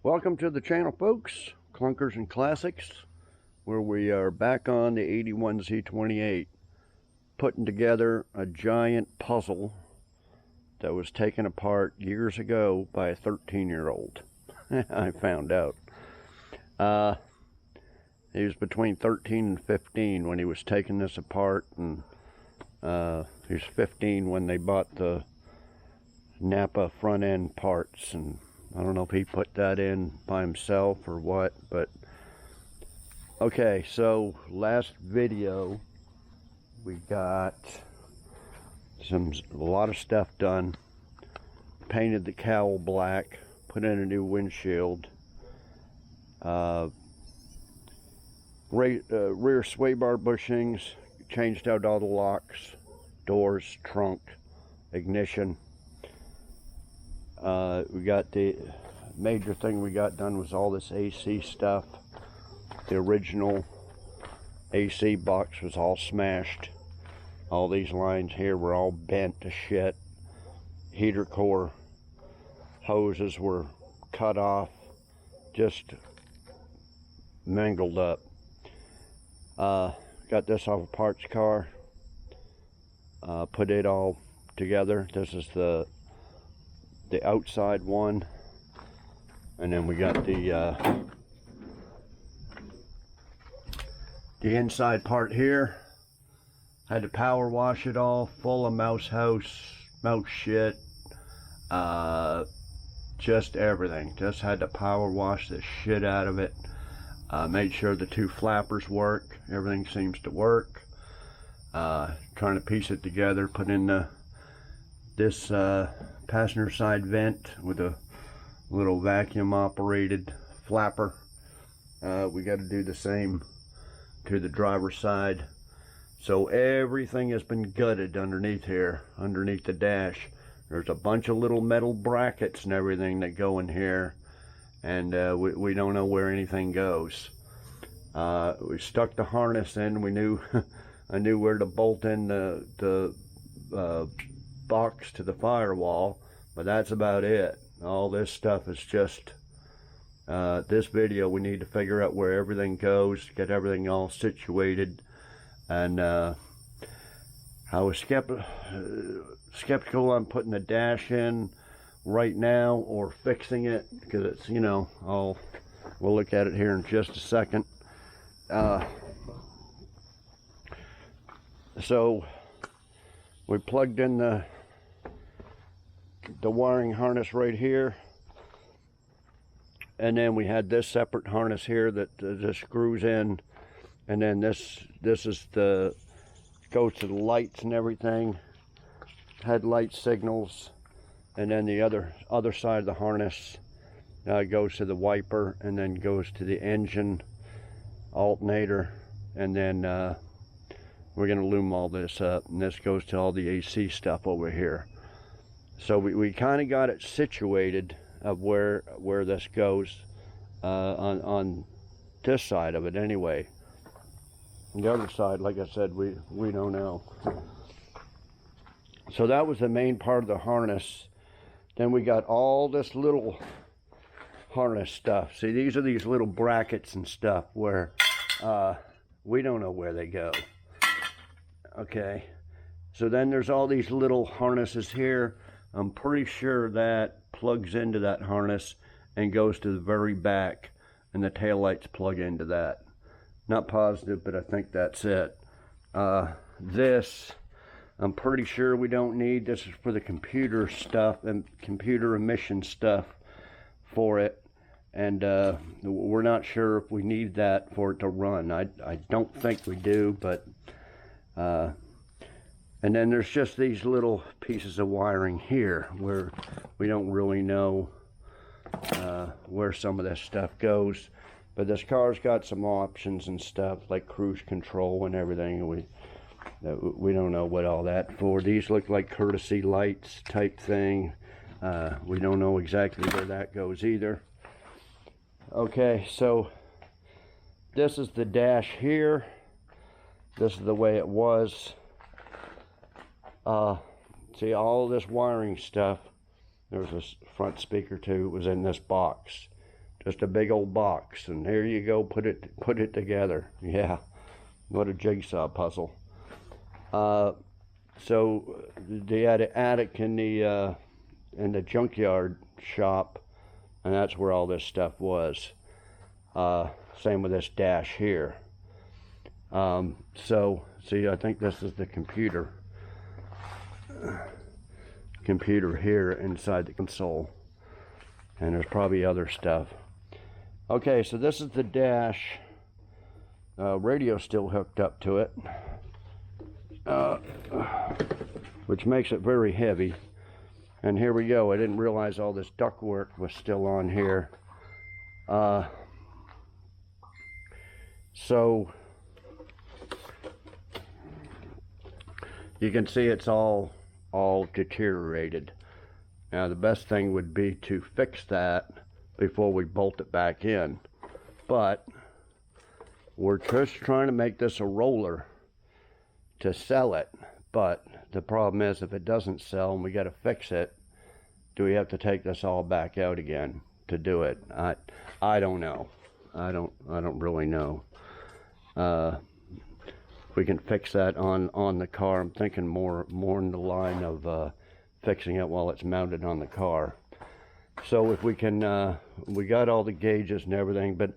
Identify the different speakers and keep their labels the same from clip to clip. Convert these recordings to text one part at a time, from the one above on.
Speaker 1: Welcome to the channel, folks. Clunkers and Classics, where we are back on the 81 Z28, putting together a giant puzzle that was taken apart years ago by a 13-year-old. I found out. He was between 13 and 15 when he was taking this apart, and he was 15 when they bought the Napa front end parts, and I don't know if he put that in by himself or what, but okay. So last video we got a lot of stuff done. Painted the cowl black, put in a new windshield, rear sway bar bushings, changed out all the locks, doors, trunk, ignition. We got the major thing we got done was all this AC stuff. The original AC box was all smashed. All these lines here were all bent to shit. Heater core hoses were cut off, just mangled up. Got this off a parts car. Put it all together. This is the outside one, and then we got the inside part here. Had to power wash it all, full of mouse shit, just everything. Just had to power wash the shit out of it. Made sure the two flappers work. Everything seems to work. Trying to piece it together, put in this passenger side vent with a little vacuum operated flapper. We got to do the same to the driver's side. So everything has been gutted underneath here, underneath the dash. There's a bunch of little metal brackets and everything that go in here, and we don't know where anything goes. We stuck the harness in. We knew I knew where to bolt in the box to the firewall, but that's about it. All this stuff is just this video. We need to figure out where everything goes, get everything all situated, and I was skeptical on putting the dash in right now or fixing it, because it's, you know, we'll look at it here in just a second. So we plugged in the wiring harness right here, and then we had this separate harness here that just screws in, and then this is goes to the lights and everything, headlight signals, and then the other side of the harness goes to the wiper, and then goes to the engine, alternator, and then we're going to loom all this up, and this goes to all the AC stuff over here. So we kind of got it situated of where this goes on this side of it anyway. On the other side, like I said, we don't know. So that was the main part of the harness. Then we got all this little harness stuff. See, these are these little brackets and stuff where we don't know where they go. Okay, so then there's all these little harnesses here. I'm pretty sure that plugs into that harness and goes to the very back, and the taillights plug into that. Not positive, but I think that's it. This, I'm pretty sure we don't need. This is for the computer stuff and computer emission stuff for it, and we're not sure if we need that for it to run. I don't think we do, but and then there's just these little pieces of wiring here where we don't really know where some of this stuff goes. But this car's got some options and stuff like cruise control and everything. We don't know what all that for. These look like courtesy lights type thing. We don't know exactly where that goes either. Okay, so this is the dash here. This is the way it was. See, all this wiring stuff, there was this front speaker too, was in this box. just a big old box, and there you go, put it together. Yeah, what a jigsaw puzzle. So they had an attic in the junkyard shop, and that's where all this stuff was. Same with this dash here. So see, I think this is the computer here inside the console, and there's probably other stuff. Okay, so this is the dash. Radio still hooked up to it, which makes it very heavy. And here we go. I didn't realize all this ductwork was still on here. So you can see it's all deteriorated. Now the best thing would be to fix that before we bolt it back in, but we're just trying to make this a roller to sell it. But the problem is, if it doesn't sell and we got to fix it, do we have to take this all back out again to do it? I don't know. I don't really know. If we can fix that on the car, I'm thinking more in the line of fixing it while it's mounted on the car. So if we can, we got all the gauges and everything, but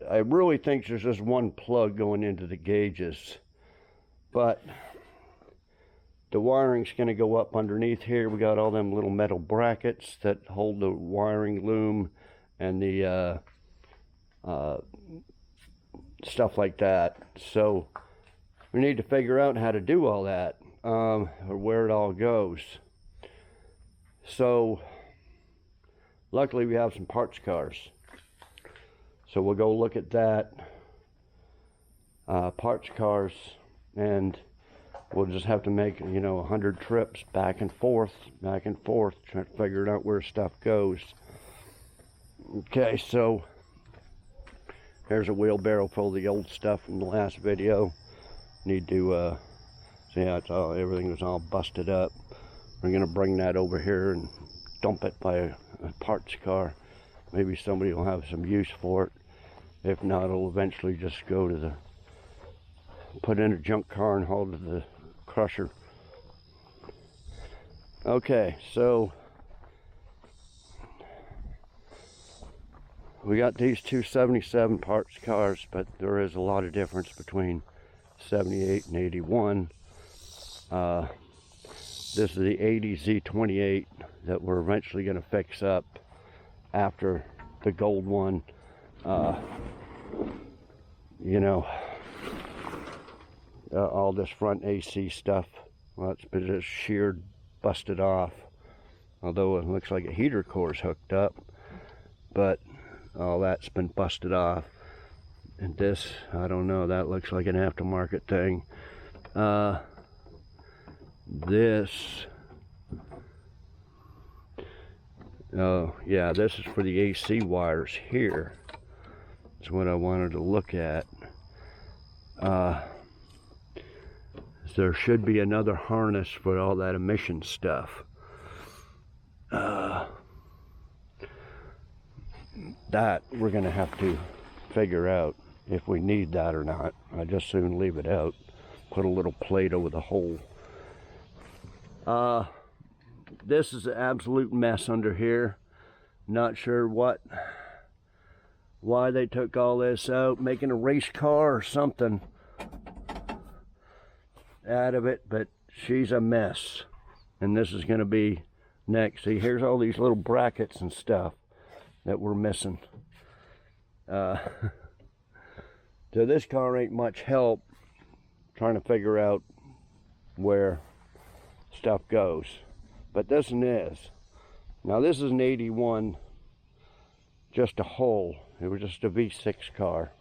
Speaker 1: I really think there's just one plug going into the gauges. But the wiring's going to go up underneath here. We got all them little metal brackets that hold the wiring loom and the stuff like that. So we need to figure out how to do all that, or where it all goes. So luckily we have some parts cars, so we'll go look at that. Parts cars, and we'll just have to make, 100 trips back and forth, trying to figure out where stuff goes. Okay, so here's a wheelbarrow full of the old stuff from the last video. Need to see how it's all, everything was all busted up. We're gonna bring that over here and dump it by a parts car. Maybe somebody will have some use for it. If not, it'll eventually just go to put in a junk car and haul to the crusher. Okay, so we got these two 77 parts cars, but there is a lot of difference between 78 and 81. This is the 80 Z28 that we're eventually going to fix up after the gold one. All this front AC stuff, well, it's been just sheared, busted off. Although it looks like a heater core's hooked up, but all that's been busted off. And this, I don't know, that looks like an aftermarket thing. This, oh yeah, this is for the AC wires here. That's what I wanted to look at. There should be another harness for all that emission stuff. That we're gonna have to figure out if we need that or not. I just soon leave it out. Put a little plate over the hole. This is an absolute mess under here. Not sure why they took all this out, making a race car or something out of it, but she's a mess. And this is going to be next. See, here's all these little brackets and stuff that we're missing. So this car ain't much help trying to figure out where stuff goes, but this one is. Now this is an 81, just a hole. It was just a V6 car,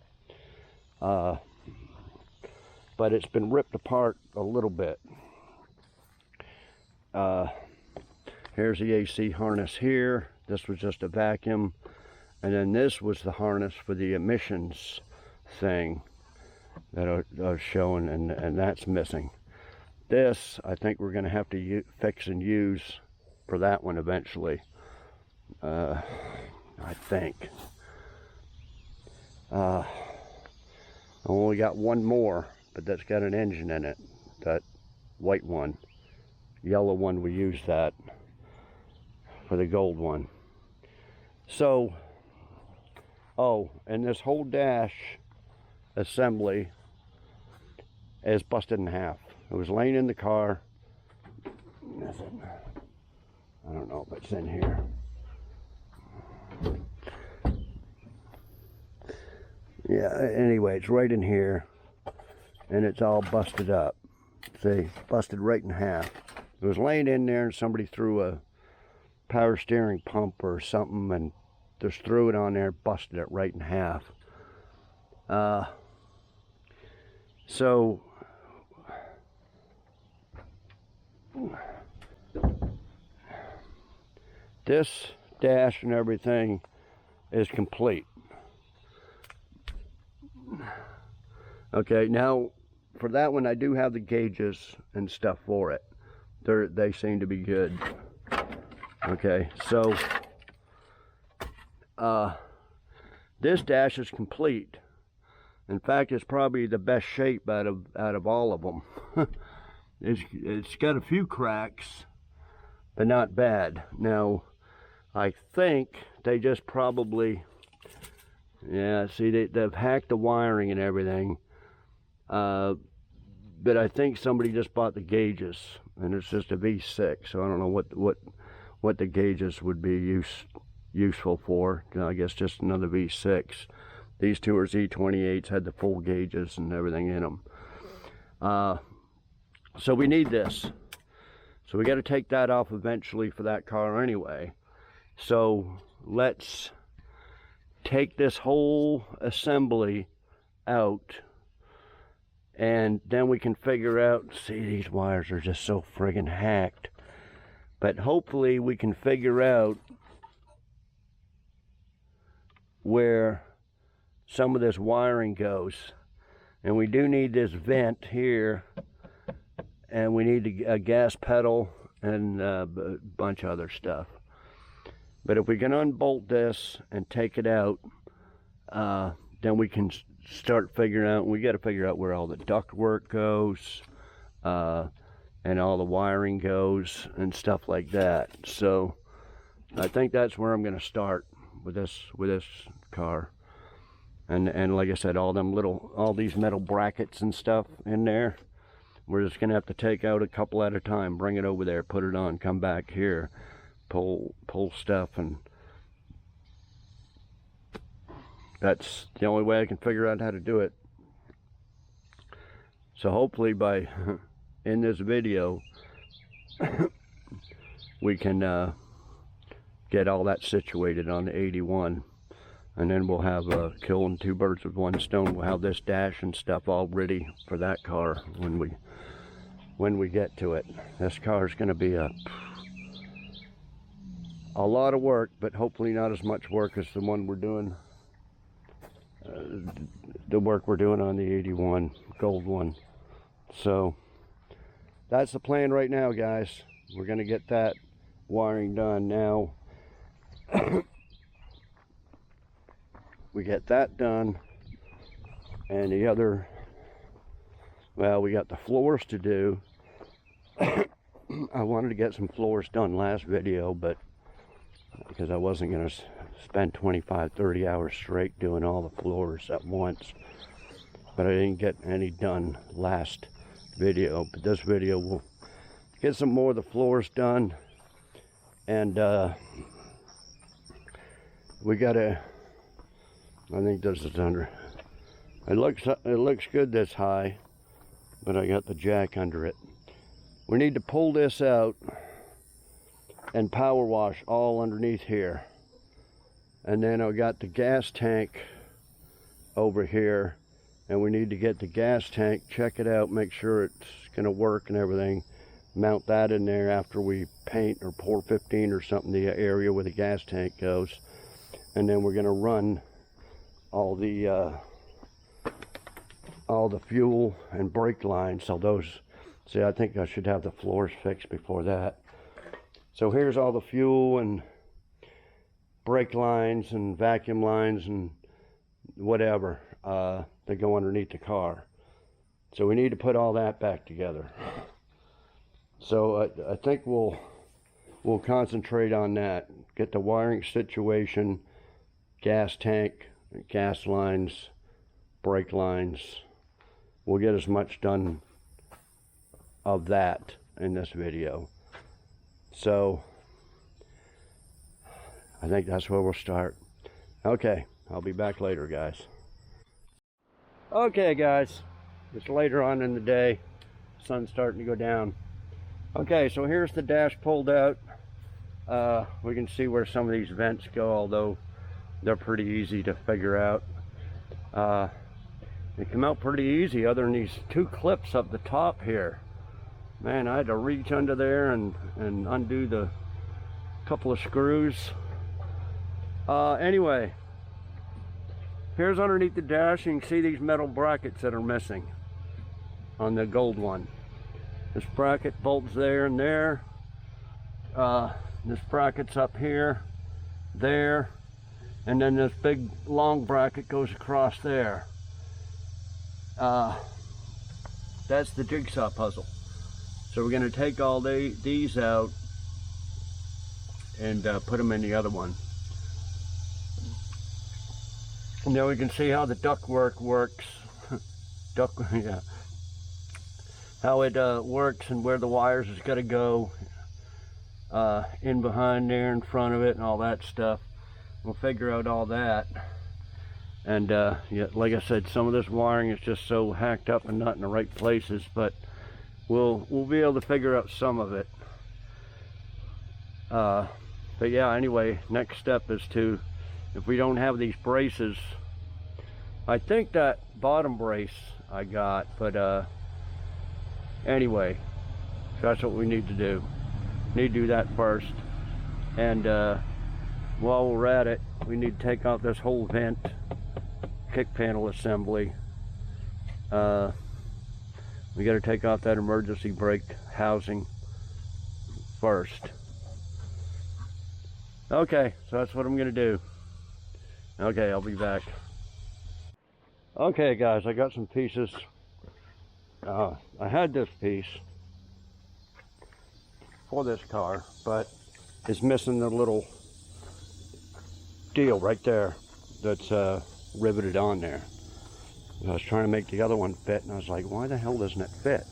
Speaker 1: but it's been ripped apart a little bit. Here's the AC harness here. This was just a vacuum, and then this was the harness for the emissions thing that I was showing, and that's missing. This, I think we're going to have to fix and use for that one eventually. I I think. I only got one more, but that's got an engine in it. That white one. Yellow one, we use that for the gold one. So, oh, and this whole dash assembly is busted in half. It was laying in the car. I don't know if it's in here. Yeah, anyway, it's right in here, and it's all busted up. See, busted right in half. It was laying in there, and somebody threw a power steering pump or something, and just threw it on there, busted it right in half. So this dash and everything is complete. Okay, now for that one I do have the gauges and stuff for it. They seem to be good. Okay, so this dash is complete. In fact, it's probably the best shape out of all of them. It's got a few cracks, but not bad. Now, I think they just probably, yeah, see, they've hacked the wiring and everything. But I think somebody just bought the gauges, and it's just a V6, so I don't know what the gauges would be useful for. I guess just another V6. These two are Z28s, had the full gauges and everything in them. So we need this. So we got to take that off eventually for that car anyway. So let's take this whole assembly out, and then we can figure out, see, these wires are just so friggin' hacked. But hopefully we can figure out where some of this wiring goes. And we do need this vent here, and we need a gas pedal and a bunch of other stuff. But if we can unbolt this and take it out, then we can start figuring out, we got to figure out where all the duct work goes, and all the wiring goes and stuff like that. So I think that's where I'm going to start with this car. And like I said, all these metal brackets and stuff in there, we're just gonna have to take out a couple at a time, bring it over there, put it on, come back here, pull stuff, and that's the only way I can figure out how to do it. So hopefully in this video we can get all that situated on the 81. And then we'll have killing two birds with one stone. We'll have this dash and stuff all ready for that car when we get to it. This car is going to be a lot of work, but hopefully not as much work as the one we're doing. The work we're doing on the 81 gold one. So that's the plan right now, guys. We're going to get that wiring done now. We get that done, and the other, well, we got the floors to do. I wanted to get some floors done last video, but because I wasn't going to spend 25-30 hours straight doing all the floors at once, but I didn't get any done last video. But this video will get some more of the floors done, and we gotta, I think this is under, it looks good this high, but I got the jack under it. We need to pull this out and power wash all underneath here. And then I got the gas tank over here, and we need to get the gas tank, check it out, make sure it's gonna work and everything. Mount that in there after we paint or pour 15 or something the area where the gas tank goes. And then we're gonna run all the fuel and brake lines. So those, see, I think I should have the floors fixed before that. So here's all the fuel and brake lines and vacuum lines and whatever that go underneath the car. So we need to put all that back together. So I think we'll concentrate on that. Get the wiring situation, gas tank, gas lines, brake lines. We'll get as much done of that in this video. So I think that's where we'll start. Okay, I'll be back later, guys. Okay, guys, it's later on in the day. Sun's starting to go down. Okay, so here's the dash pulled out. We can see where some of these vents go, although they're pretty easy to figure out. They come out pretty easy other than these two clips up the top here. Man, I had to reach under there and undo the couple of screws. Anyway, here's underneath the dash. You can see these metal brackets that are missing on the gold one. This bracket bolts there and there. This bracket's up here, there, and then this big long bracket goes across there. That's the jigsaw puzzle. So we're going to take all these out and put them in the other one. And now we can see how the ductwork works. Yeah. How it works and where the wires is going to go in behind there, in front of it, and all that stuff. We'll figure out all that. And yeah, like I said, some of this wiring is just so hacked up and not in the right places, but we'll be able to figure out some of it. But yeah, anyway, next step is to, if we don't have these braces, I think that bottom brace I got, but anyway, that's what we need to do. Need to do that first. And while we're at it, we need to take out this whole vent kick panel assembly. We got to take off that emergency brake housing first. Okay, so that's what I'm going to do. Okay, I'll be back. Okay, guys, I got some pieces. I had this piece for this car, but it's missing the little deal right there that's riveted on there. I was trying to make the other one fit, and I was like, why the hell doesn't it fit?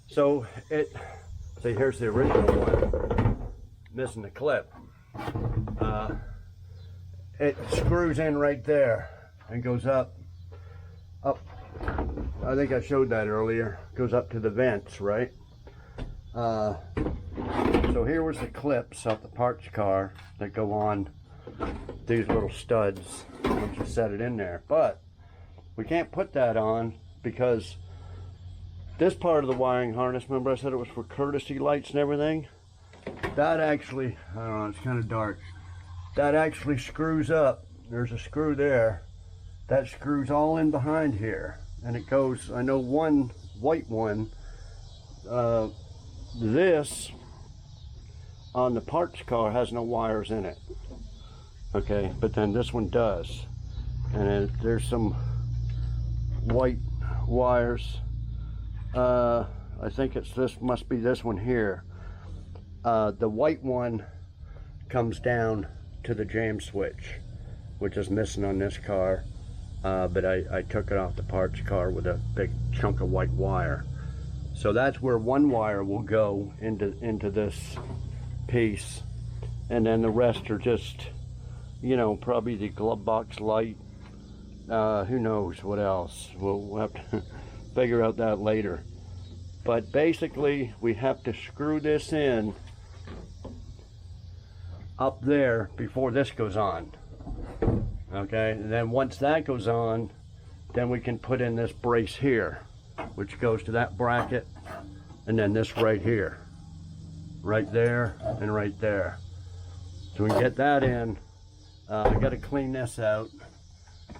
Speaker 1: So see, here's the original one, missing the clip. It screws in right there and goes up. I think I showed that earlier. Goes up to the vents, right? So here was the clips off the parts car that go on these little studs once you set it in there. But we can't put that on because this part of the wiring harness, remember I said it was for courtesy lights and everything? That actually, I don't know, it's kind of dark. That actually screws up. There's a screw there. That screws all in behind here. And it goes, I know one white one, this on the parts car has no wires in it. Okay, but then this one does. And then there's some white wires. I think it's this, must be this one here. The white one comes down to the jam switch, which is missing on this car. But I took it off the parts car with a big chunk of white wire. So that's where one wire will go into this piece. And then the rest are just, you know, probably the glove box light. Who knows what else. We'll have to figure out that later. But basically, we have to screw this in up there before this goes on. Okay, and then once that goes on, then we can put in this brace here, which goes to that bracket, and then this right here, right there, and right there. So we can get that in. I got to clean this out.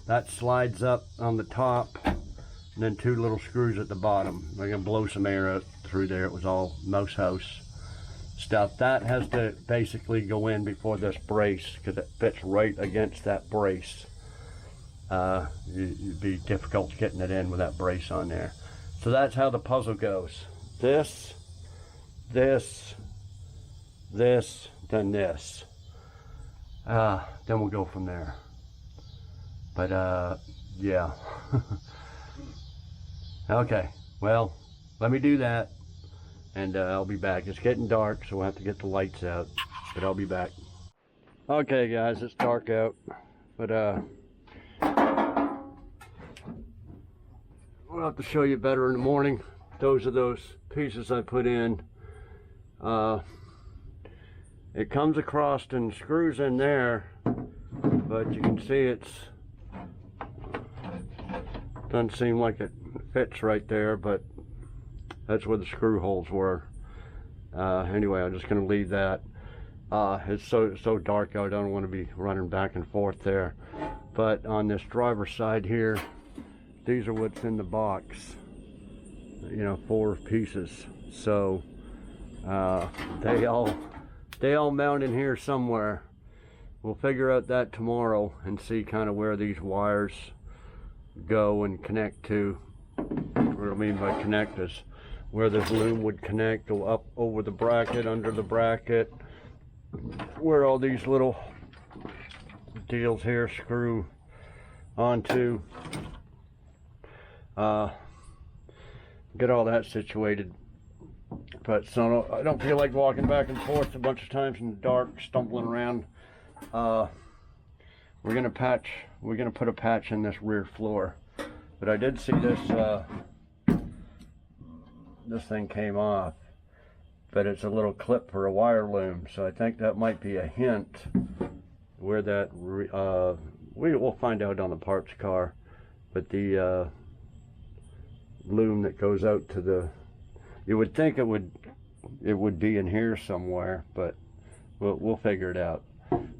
Speaker 1: That slides up on the top, and then two little screws at the bottom. I'm gonna blow some air out through there. It was all mouse house. stuff. That has to basically go in before this brace because it fits right against that brace. It'd be difficult getting it in with that brace on there. So that's how the puzzle goes. This, this, this, then this. Then we'll go from there. But yeah. Okay, well, let me do that, and I'll be back. It's getting dark, so we'll have to get the lights out, but I'll be back. Okay guys, it's dark out, but we'll have to show you better in the morning. Those are those pieces I put in. It comes across and screws in there, but you can see it's doesn't seem like it fits right there, but that's where the screw holes were. Anyway, I'm just gonna leave that. It's so dark out, I don't want to be running back and forth there. But on this driver's side here, these are what's in the box. You know, 4 pieces. So they all mount in here somewhere. We'll figure out that tomorrow and see kind of where these wires go and connect to. What I mean by connect is where this loom would connect, go up over the bracket, under the bracket, where all these little deals here screw onto. Get all that situated. But so I don't feel like walking back and forth a bunch of times in the dark, stumbling around. We're gonna put a patch in this rear floor. But I did see this this thing came off, but it's a little clip for a wire loom, so I think that might be a hint where that we'll find out on the parts car. But the loom that goes out to the, you would think it would be in here somewhere, but we'll figure it out.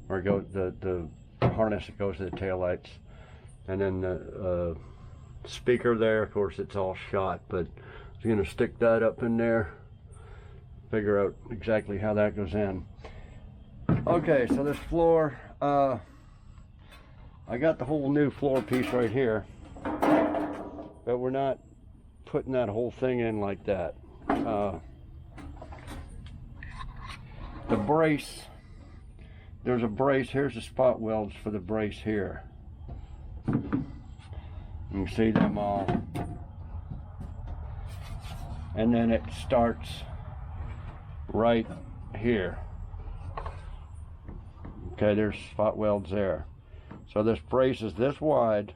Speaker 1: Or go the harness that goes to the taillights, and then the speaker there, of course it's all shot, but I'm gonna stick that up in there, figure out exactly how that goes in. Okay, so this floor, I got the whole new floor piece right here, but we're not putting that whole thing in like that. The brace, there's a brace, here's the spot welds for the brace here. You can see them all. And then it starts right here. Okay, there's spot welds there. So this brace is this wide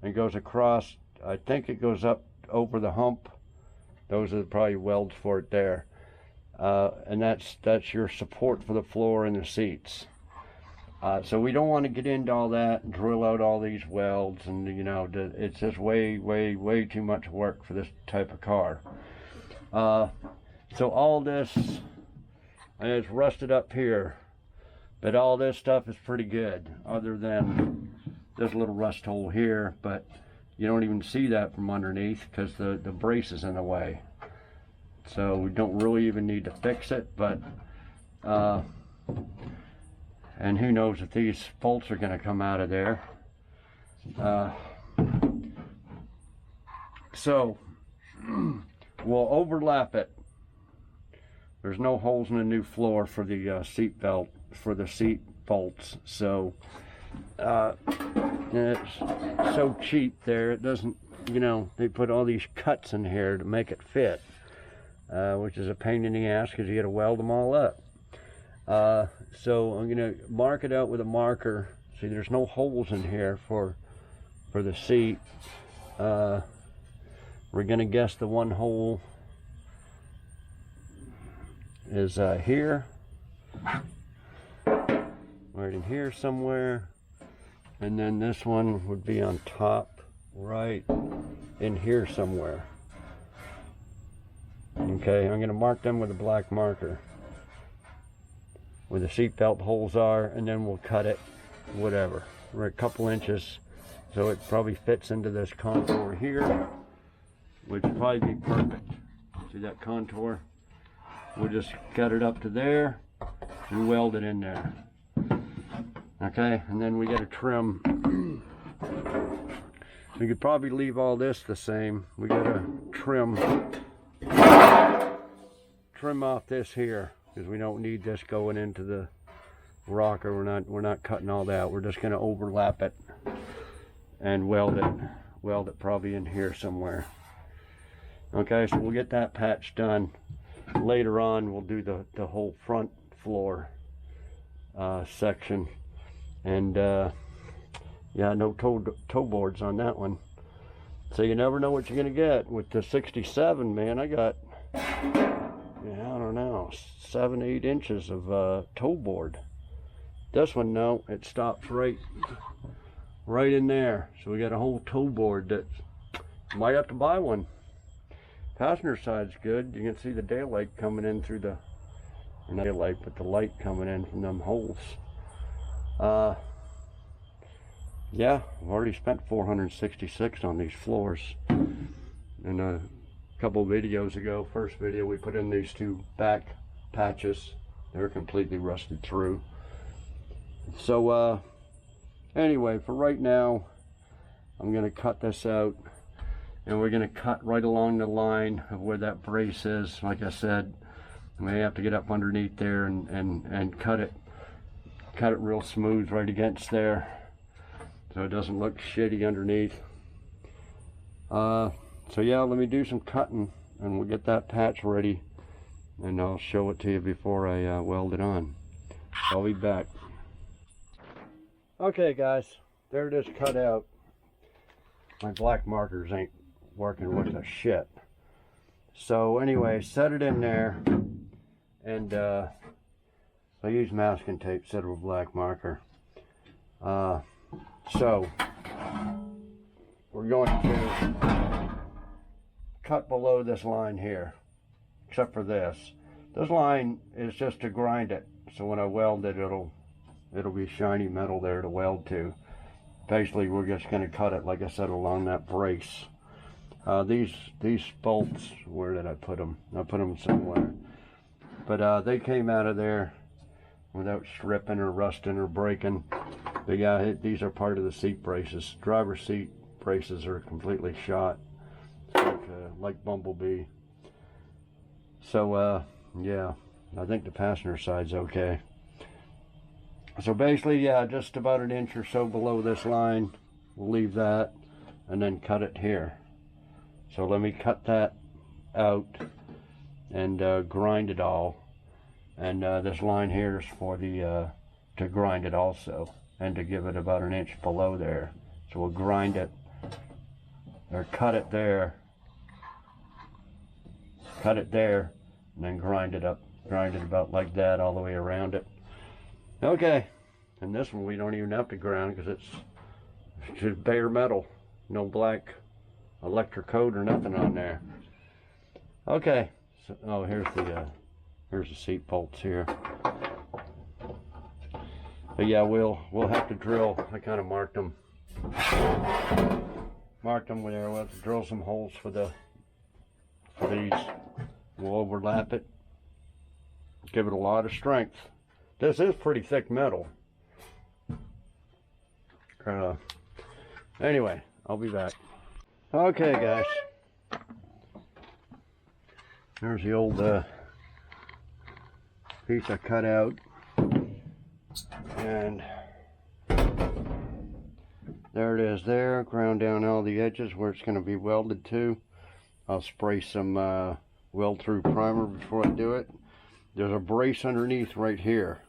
Speaker 1: and goes across, I think it goes up over the hump. Those are probably welds for it there. And that's your support for the floor and the seats. So we don't want to get into all that and drill out all these welds, and you know, it's just way too much work for this type of car. So all this is rusted up here, but all this stuff is pretty good, other than this little rust hole here, but you don't even see that from underneath because the brace is in the way. So we don't really even need to fix it, but and who knows if these bolts are going to come out of there. So we'll overlap it. There's no holes in the new floor for the seat belt, for the seat bolts. So it's so cheap there. It doesn't, you know, they put all these cuts in here to make it fit, which is a pain in the ass because you got to weld them all up. So I'm going to mark it out with a marker. See, there's no holes in here for the seat. We're going to guess the one hole is here, right in here somewhere, and then this one would be on top right in here somewhere. Okay, I'm going to mark them with a black marker where the seat belt holes are, and then we'll cut it, whatever. We're a couple inches, so it probably fits into this contour here, which would probably be perfect. See that contour? we'll just cut it up to there and weld it in there. Okay, and then we got to trim. We could probably leave all this the same. We got to trim off this here because we don't need this going into the rocker. We're not cutting all that. We're just going to overlap it and weld it probably in here somewhere. Okay, so we'll get that patch done. Later on we'll do the whole front floor section, and yeah, no toe boards on that one, so you never know what you're gonna get. With the 67, man, I got, yeah, I don't know, 7-8 inches of toe board. This one, no, it stops right in there, so we got a whole toe board that might have to buy one. Passenger side's good. You can see the daylight coming in through the, or not daylight, but the light coming in from them holes. Yeah, I've already spent $466 on these floors. And a couple of videos ago, first video, we put in these two back patches. They're completely rusted through. So anyway, for right now, I'm gonna cut this out. And we're going to cut right along the line of where that brace is. Like I said, we have to get up underneath there and cut it real smooth right against there, so it doesn't look shitty underneath. So yeah, let me do some cutting and we'll get that patch ready, and I'll show it to you before I weld it on. I'll be back. Okay guys, there it is cut out. My black markers ain't working with the shit. So anyway, set it in there, and I use masking tape instead of a black marker. So we're going to cut below this line here, except for this. This line is just to grind it, so when I weld it, it'll be shiny metal there to weld to. Basically, we're just going to cut it, like I said, along that brace. These bolts, where did I put them? I put them somewhere. But they came out of there without stripping or rusting or breaking. These are part of the seat braces. Driver's seat braces are completely shot, like Bumblebee. So yeah, I think the passenger side's okay. So basically, yeah, just about an inch or so below this line. We'll leave that and then cut it here. So let me cut that out and grind it all. And this line here is for the to grind it also, and to give it about an inch below there. So we'll grind it, or cut it there, and then grind it up. Grind it about like that all the way around it. Okay, and this one we don't even have to grind because it's just bare metal, no black electric coat or nothing on there. Okay, so, oh, here's the seat bolts here. But yeah, we'll have to drill. I kind of marked them there. We'll have to drill some holes for these. We'll overlap it, give it a lot of strength. This is pretty thick metal. Anyway, I'll be back. Okay guys, there's the old piece I cut out, and there it is there, ground down all the edges where it's going to be welded to. I'll spray some weld through primer before I do it. There's a brace underneath right here,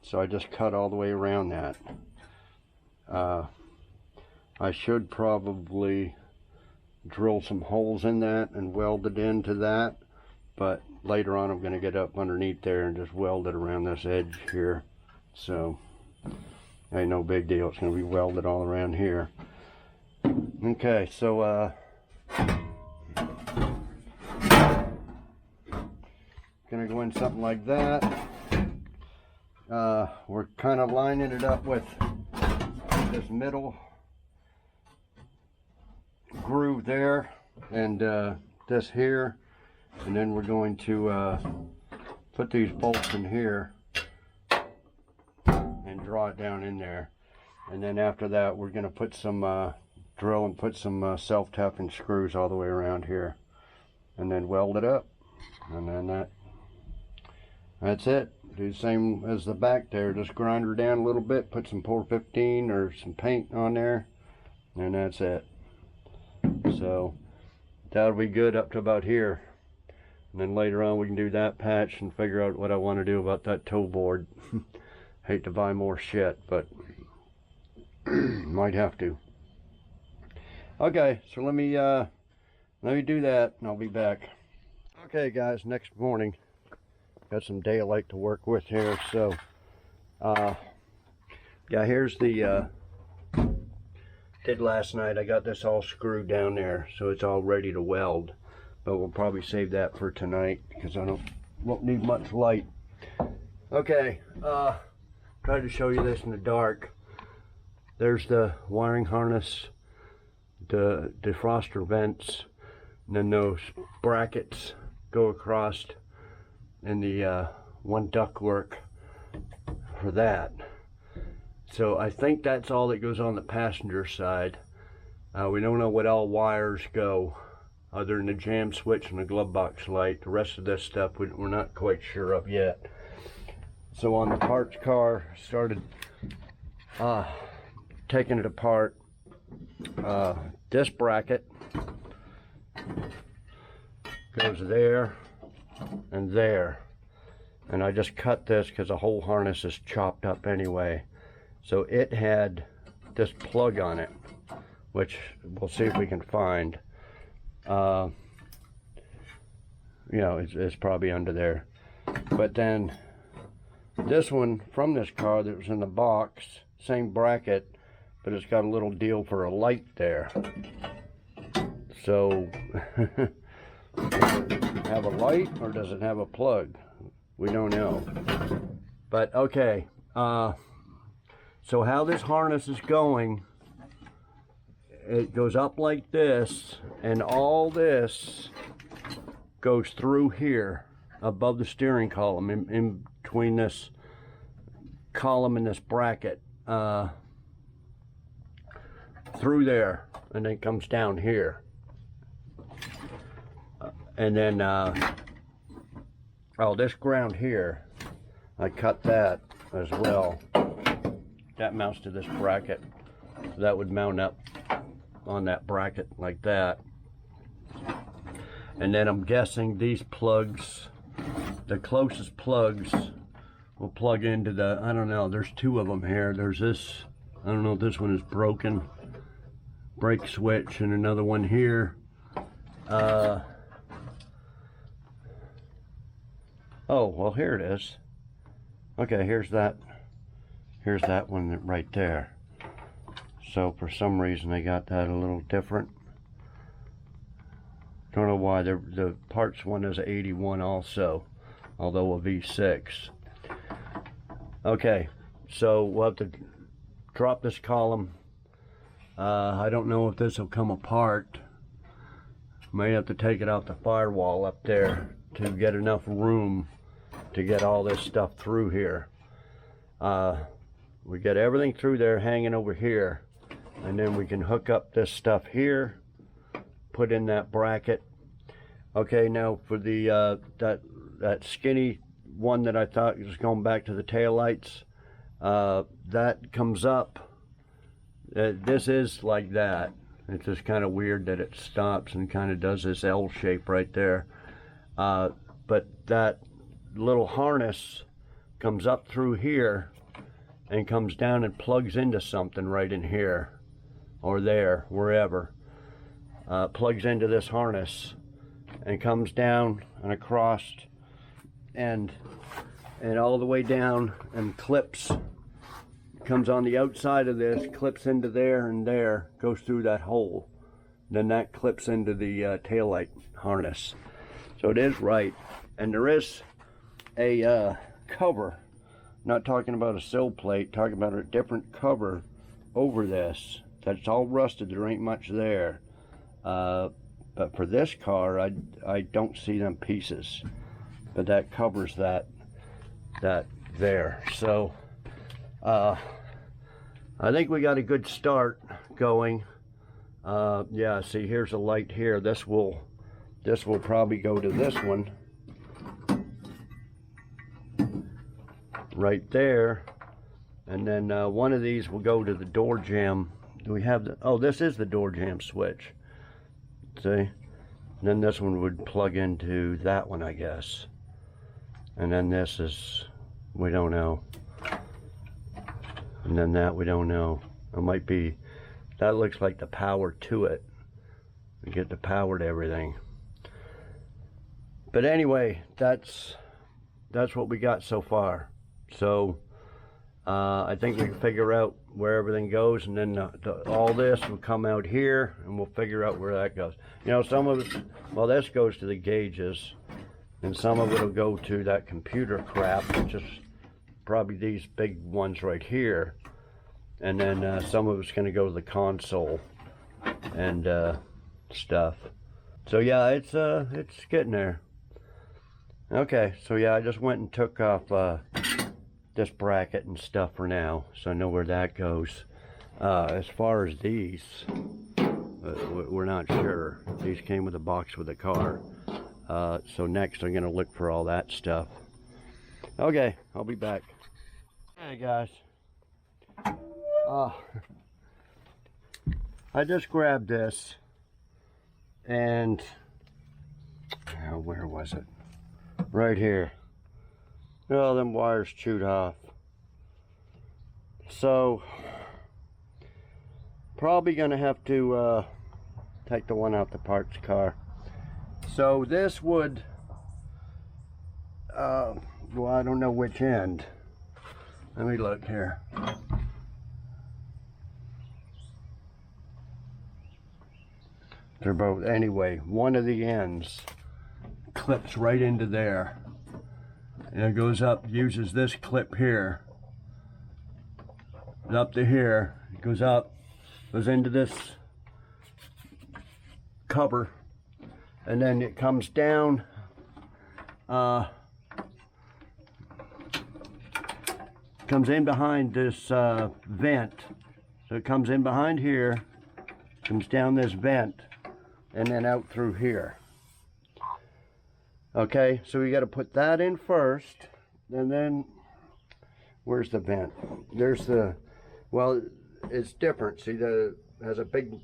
Speaker 1: so I just cut all the way around that. I should probably drill some holes in that and weld it into that, but later on I'm going to get up underneath there and just weld it around this edge here. So ain't no big deal, it's going to be welded all around here. Okay, so gonna go in something like that. We're kind of lining it up with this middle groove there, and this here, and then we're going to put these bolts in here and draw it down in there. And then after that, we're going to put some drill and put some self-tapping screws all the way around here, and then weld it up. And then that's it. Do the same as the back there. Just grind her down a little bit, put some 415 or some paint on there, and that's it. So that'll be good up to about here. And then later on we can do that patch and figure out what I want to do about that toe board. Hate to buy more shit, but might have to. Okay, so let me do that and I'll be back. Okay guys, next morning, got some daylight to work with here. So yeah, here's the did last night. I got this all screwed down there, so it's all ready to weld, but we'll probably save that for tonight because won't need much light. Okay, tried to show you this in the dark. There's the wiring harness, the defroster vents, and then those brackets go across in the one ductwork for that. So I think that's all that goes on the passenger side. We don't know what all wires go other than the jam switch and the glove box light. The rest of this stuff we're not quite sure of yet. So on the parts car, started taking it apart. This bracket goes there and there, and I just cut this because the whole harness is chopped up anyway. So it had this plug on it, which we'll see if we can find. You know, it's probably under there. But then this one from this car that was in the box, same bracket, but it's got a little deal for a light there. So does it have a light or does it have a plug? We don't know. But okay, so how this harness is going, it goes up like this, and all this goes through here above the steering column, in between this column and this bracket, through there, and then comes down here. And then oh, this ground here, I cut that as well. That mounts to this bracket, so that would mount up on that bracket like that. And then I'm guessing these plugs, the closest plugs, will plug into the, I don't know, there's two of them here. There's this, I don't know if this one is broken, brake switch, and another one here. Oh, well, here it is. Okay, here's that one right there. So for some reason they got that a little different. Don't know why. The parts one is a 81 also, although a V6. Okay, so we'll have to drop this column. I don't know if this will come apart. May have to take it out the firewall up there to get enough room to get all this stuff through here. We get everything through there hanging over here, and then we can hook up this stuff here, put in that bracket. Okay, now for the that skinny one that I thought was going back to the taillights, that comes up. This is like that. It's just kind of weird that it stops and kind of does this L shape right there. But that little harness comes up through here and comes down and plugs into something right in here or there, wherever. Plugs into this harness and comes down and across and all the way down and clips. Comes on the outside of this, clips into there and there, goes through that hole. Then that clips into the taillight harness. So it is right. And there is a cover, not talking about a sill plate, talking about a different cover over this. That's all rusted, there ain't much there. but for this car, I don't see them pieces. But that covers that there. So I think we got a good start going. Yeah, see, here's a light here. This will probably go to this one right there, and then one of these will go to the door jamb. Do we have the, oh, this is the door jamb switch. See, and then this one would plug into that one, I guess. And then this is, we don't know. And then that we don't know. It might be, that looks like the power to it. We get the power to everything. But anyway, that's what we got so far. So I think we can figure out where everything goes, and then all this will come out here, and we'll figure out where that goes. You know, some of it, well, this goes to the gauges, and some of it will go to that computer crap, which is probably these big ones right here, and then some of it's going to go to the console and stuff. So yeah, it's getting there. Okay, so yeah, I just went and took off this bracket and stuff for now, so I know where that goes. As far as these, we're not sure. These came with a box with the car. So next I'm gonna look for all that stuff. Okay, I'll be back. Hey guys. I just grabbed this, and where was it? Right here. Oh, them wires chewed off. So probably gonna have to take the one out the parts car. So this would well, I don't know which end. Let me look here. They're both, anyway, one of the ends clips right into there. And it goes up, uses this clip here, up to here, it goes up, goes into this cover, and then it comes down, comes in behind this vent. So it comes in behind here, comes down this vent, and then out through here. Okay, so we got to put that in first, and then where's the vent? There's the, well, it's different. See, has a big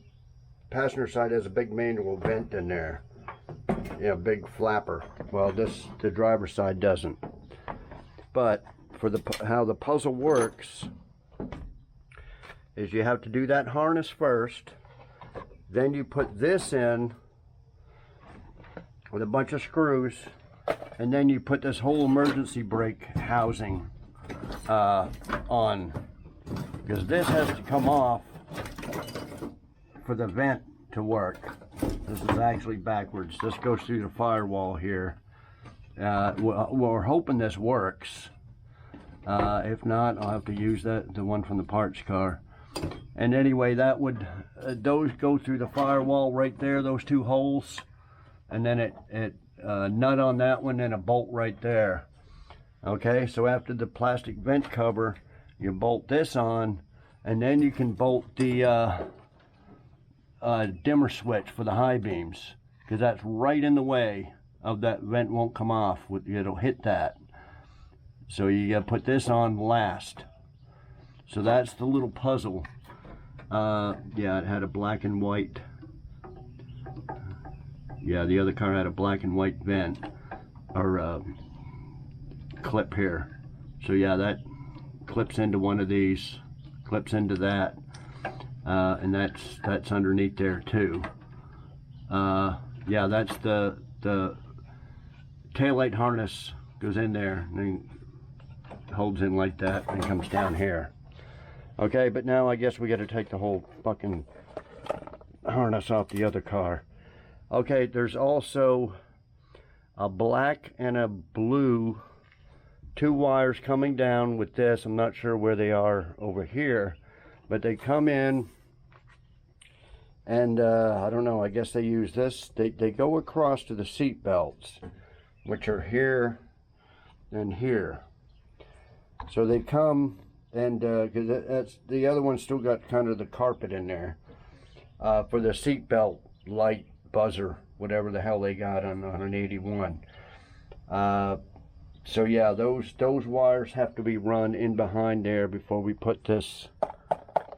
Speaker 1: passenger side has a big manual vent in there. Yeah, big flapper. Well, the driver's side doesn't. But for how the puzzle works is you have to do that harness first, then you put this in with a bunch of screws, and then you put this whole emergency brake housing on, because this has to come off for the vent to work. This is actually backwards. This goes through the firewall here. We're hoping this works. If not, I'll have to use the one from the parts car. And anyway, that would those go through the firewall right there, those two holes. And then it nut on that one and a bolt right there. Okay, so after the plastic vent cover, you bolt this on, and then you can bolt the dimmer switch for the high beams, because that's right in the way of that vent. Won't come off, it'll hit that. So you gotta put this on last. So that's the little puzzle. Yeah, it had a black and white. Yeah, the other car had a black and white vent, or clip here. So yeah, that clips into one of these, clips into that, and that's underneath there too. Yeah, that's the taillight harness goes in there and then holds in like that and comes down here. Okay, but now I guess we got to take the whole fucking harness off the other car. Okay, there's also a black and a blue, two wires coming down with this. I'm not sure where they are over here, but they come in And I don't know, I guess they use this. They go across to the seat belts, which are here and here. So they come, and because that's the other one still got kind of the carpet in there for the seat belt light buzzer, whatever the hell they got on an 81. So yeah, those wires have to be run in behind there before we put this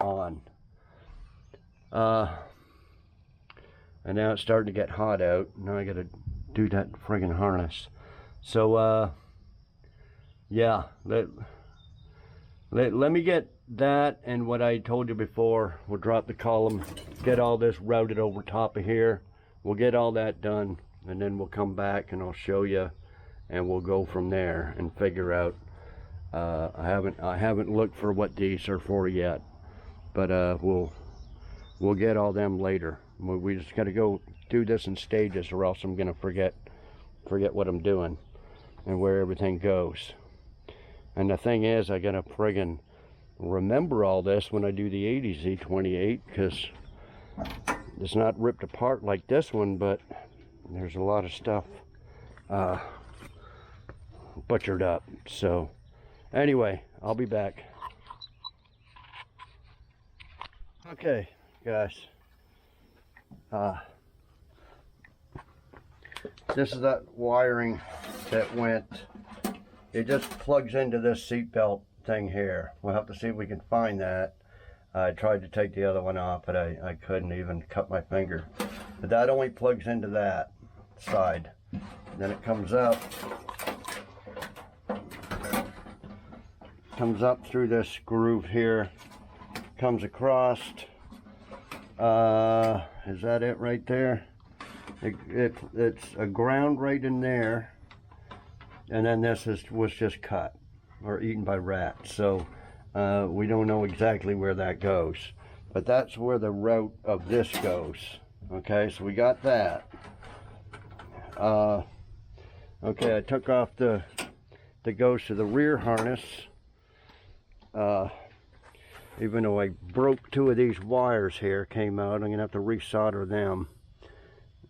Speaker 1: on. And now it's starting to get hot out. Now I gotta do that friggin' harness. So yeah, let me get that and what I told you before. We'll drop the column, get all this routed over top of here. We'll get all that done, and then we'll come back and I'll show you, and we'll go from there and figure out. I haven't looked for what these are for yet, but we'll get all them later. We just got to go do this in stages, or else I'm gonna forget what I'm doing and where everything goes. And the thing is, I gotta friggin' remember all this when I do the 80 Z28, because it's not ripped apart like this one, but there's a lot of stuff butchered up. So anyway, I'll be back. Okay, guys. This is that wiring that went. It just plugs into this seat belt thing here. We'll have to see if we can find that. I tried to take the other one off, but I couldn't even cut my finger. But that only plugs into that side. Then it comes up through this groove here, comes across. Is that it right there? It's a ground right in there, and then this was just cut or eaten by rats. So we don't know exactly where that goes, but that's where the route of this goes. Okay, so we got that. Okay, I took off that goes to the rear harness. Even though I broke two of these wires here, came out, I'm gonna have to resolder them.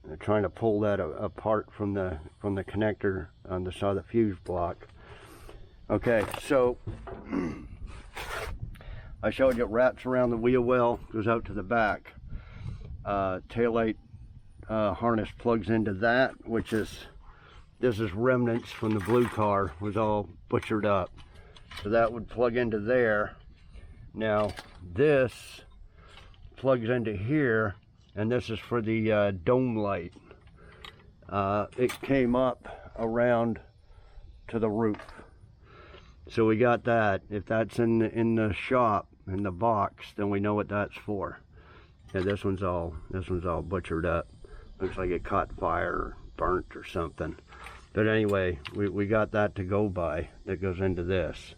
Speaker 1: I'm trying to pull that apart from the connector on the side of the fuse block. Okay, so I showed you it wraps around the wheel well, goes out to the back. Taillight harness plugs into that, which is, this is remnants from the blue car, was all butchered up. So that would plug into there. Now this plugs into here, and this is for the dome light. It came up around to the roof. So we got that. If that's in the shop, in the box, then we know what that's for. Yeah, this one's all butchered up. Looks like it caught fire or burnt or something. But anyway, we got that to go by. That goes into this.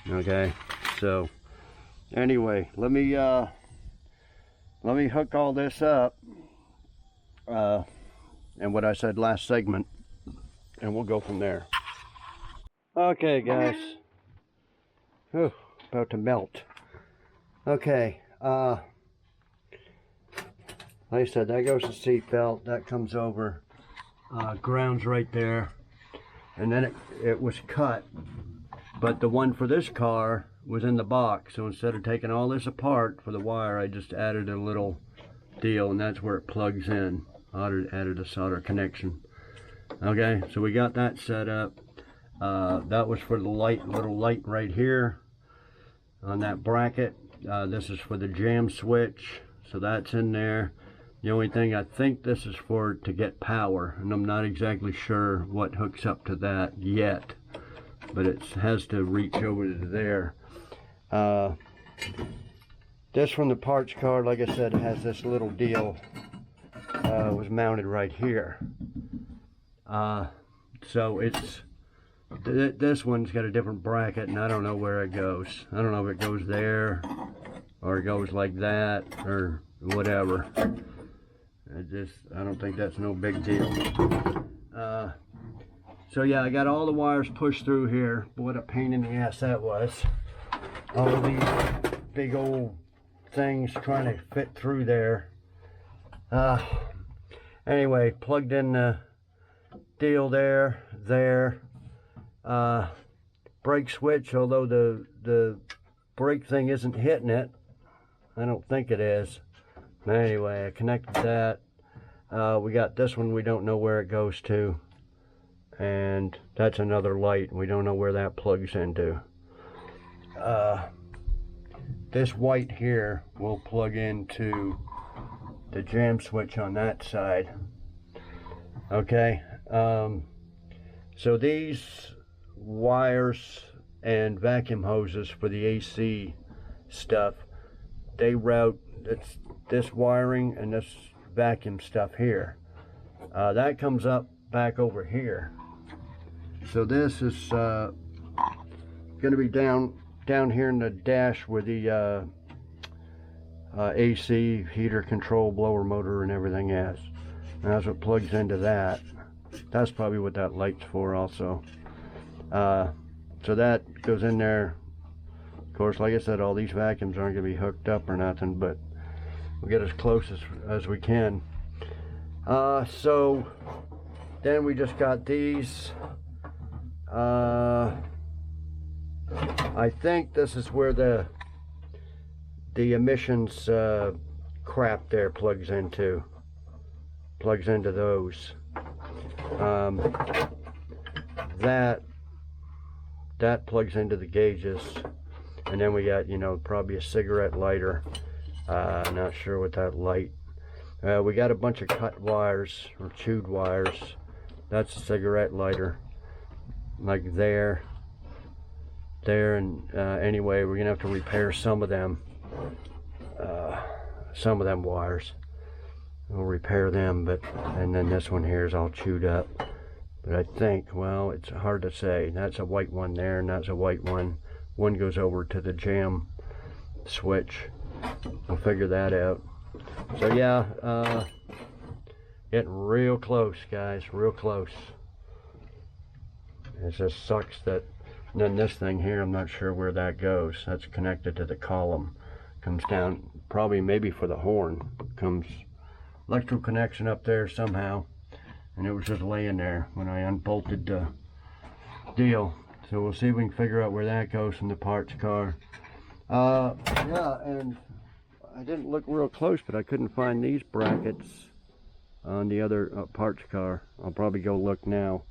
Speaker 1: Okay, so anyway, let me hook all this up, and what I said last segment, and we'll go from there. Okay, guys. Whew, about to melt. Okay, like I said, that goes to seat belt. That comes over, ground's right there, and then it was cut. But the one for this car was in the box, so instead of taking all this apart for the wire, I just added a little deal, and that's where it plugs in. I added a solder connection. Okay, so we got that set up. That was for the little light right here on that bracket. This is for the jam switch, so that's in there. The only thing I think this is for to get power, and I'm not exactly sure what hooks up to that yet, but it has to reach over to there. This from the parts card, like I said, it has this little deal, was mounted right here. So it's, this one's got a different bracket, and I don't know where it goes. I don't know if it goes there, or it goes like that, or whatever. I don't think that's no big deal. So yeah, I got all the wires pushed through here. But what a pain in the ass that was. All of these big old things trying to fit through there. Anyway, plugged in the deal there. Brake switch, although the brake thing isn't hitting it. I don't think it is. Anyway, I connected that. We got this one, we don't know where it goes to. And that's another light, we don't know where that plugs into. This white here will plug into the jam switch on that side. Okay, so these wires and vacuum hoses for the AC stuff, they route this wiring and this vacuum stuff here. That comes up back over here. So this is going to be down here in the dash where the AC heater control blower motor and everything is. And that's what plugs into that. That's probably what that light's for also. So that goes in there. Of course, like I said, all these vacuums aren't going to be hooked up or nothing, but we'll get as close as we can. So then we just got these. I think this is where the emissions crap there plugs into those. That plugs into the gauges, and then we got, you know, probably a cigarette lighter. Not sure what that light. We got a bunch of cut wires or chewed wires. That's a cigarette lighter, like there, and anyway, we're gonna have to repair some of them wires. We'll repair them, and then this one here is all chewed up. But I think, well, it's hard to say. That's a white one there, and that's a white one. One goes over to the jam switch. We'll figure that out. So yeah, getting real close, guys, real close. It just sucks that, and then this thing here, I'm not sure where that goes. That's connected to the column. Comes down, probably maybe for the horn. Comes electrical connection up there somehow. And it was just laying there when I unbolted the deal. So we'll see if we can figure out where that goes from the parts car. Yeah, and I didn't look real close, but I couldn't find these brackets on the other parts car. I'll probably go look now.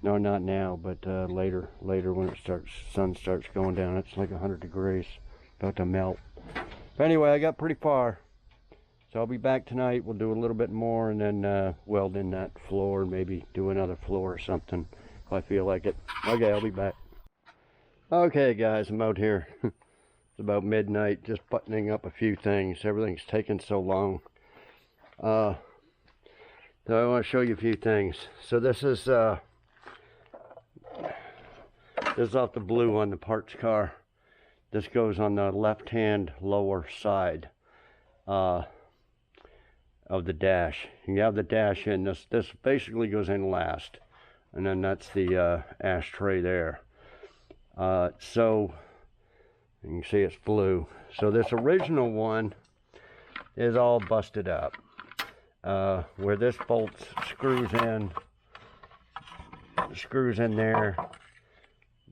Speaker 1: No, not now, but later when it sun starts going down. It's like 100 degrees, about to melt. But anyway, I got pretty far. So I'll be back tonight. We'll do a little bit more and then weld in that floor, maybe do another floor or something if I feel like it. Okay, I'll be back. Okay guys, I'm out here. It's about midnight, just buttoning up a few things. Everything's taking so long. So I want to show you a few things. So this is off the blue on the parts car. This goes on the left-hand lower side of the dash. You have the dash in. This basically goes in last, and then that's the ashtray there. So you can see it's blue. So this original one is all busted up. Where this bolt screws in there,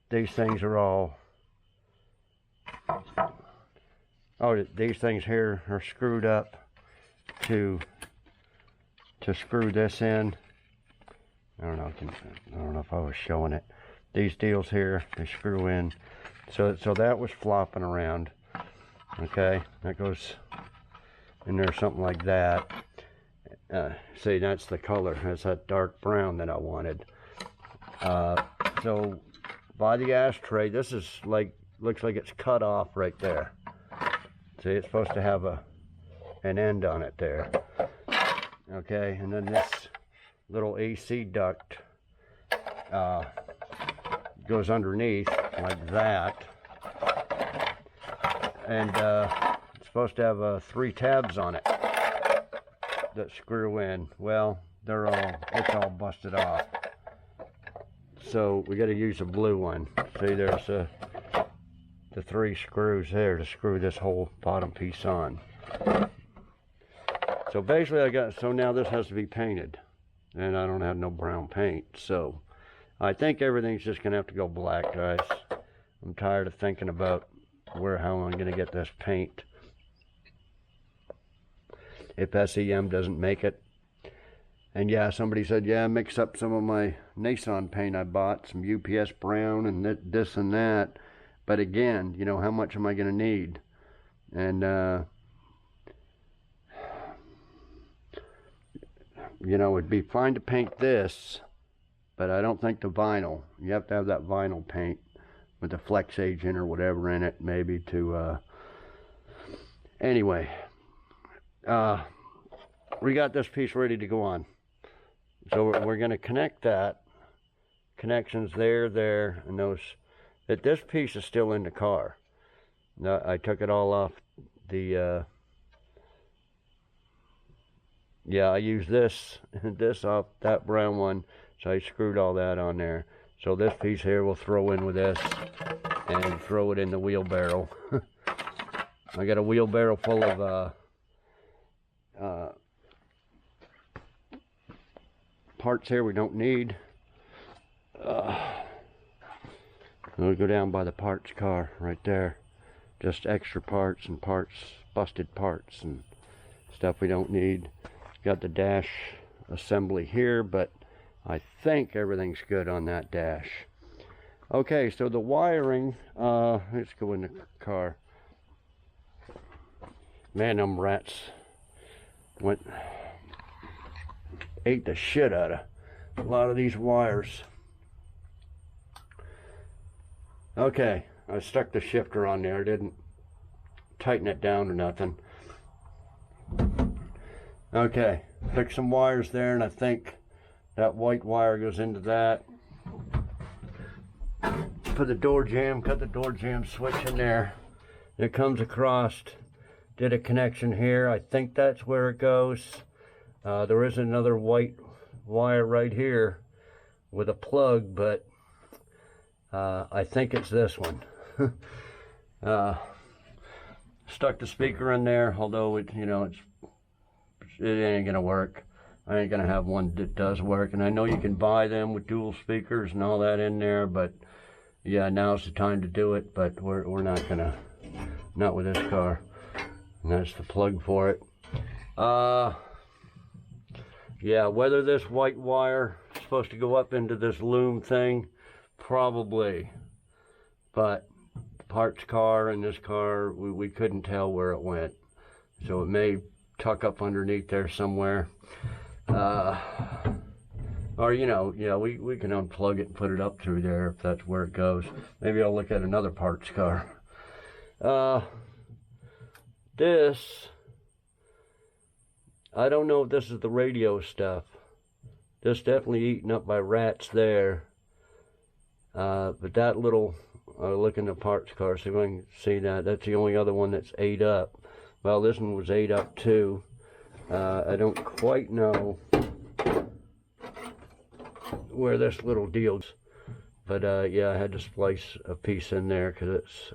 Speaker 1: these things are all, these things here are screwed up to screw this in. I don't know if I was showing it. These deals here, they screw in. So that was flopping around. Okay, that goes in there, something like that. See, that's the color. That's that dark brown that I wanted. So by the ashtray, this is like, looks like it's cut off right there. See, it's supposed to have an end on it there. Okay, and then this little AC duct goes underneath like that, and it's supposed to have 3 tabs on it that screw in. Well, it's all busted off, so we got to use a blue one. See, there's the 3 screws there to screw this whole bottom piece on. So basically so now this has to be painted, and I don't have no brown paint, so I think everything's just gonna have to go black, guys. I'm tired of thinking about how I'm gonna get this paint if SEM doesn't make it. And yeah, somebody said, yeah, mix up some of my Nissan paint I bought, some UPS brown and this and that. But again, you know, how much am I gonna need? And you know, it'd be fine to paint this, but I don't think the vinyl. You have to have that vinyl paint with the flex agent or whatever in it, maybe to, anyway. We got this piece ready to go on. So we're going to connect that. Connections there, and this piece is still in the car. Now, I took it all off the, yeah, I used this off that brown one, so I screwed all that on there. So this piece here we'll throw in with this and throw it in the wheelbarrow. I got a wheelbarrow full of parts here we don't need. We'll go down by the parts car right there. Just extra parts and busted parts and stuff we don't need. Got the dash assembly here, but I think everything's good on that dash. Okay, so the wiring, let's go in the car. Man, them rats ate the shit out of a lot of these wires. Okay, I stuck the shifter on there, didn't tighten it down or nothing. Okay, fix some wires there, and I think that white wire goes into that. Put the door jamb, cut the door jamb switch in there. It comes across, did a connection here. I think that's where it goes. There is another white wire right here with a plug, but I think it's this one. Stuck the speaker in there, although it ain't gonna work. I ain't gonna have one that does work, and I know you can buy them with dual speakers and all that in there, but yeah, now's the time to do it. But we're not gonna, not with this car. And that's the plug for it. Yeah, whether this white wire is supposed to go up into this loom thing, probably, but the parts car and this car, we couldn't tell where it went, so it may tuck up underneath there somewhere, or yeah, we can unplug it and put it up through there if that's where it goes. Maybe I'll look at another parts car. This, I don't know if this is the radio stuff. This definitely eaten up by rats there. But that little, look in the parts car, see if I can see that. That's the only other one that's ate up. Well, this one was ate up too. I don't quite know where this little deal's. But yeah, I had to splice a piece in there because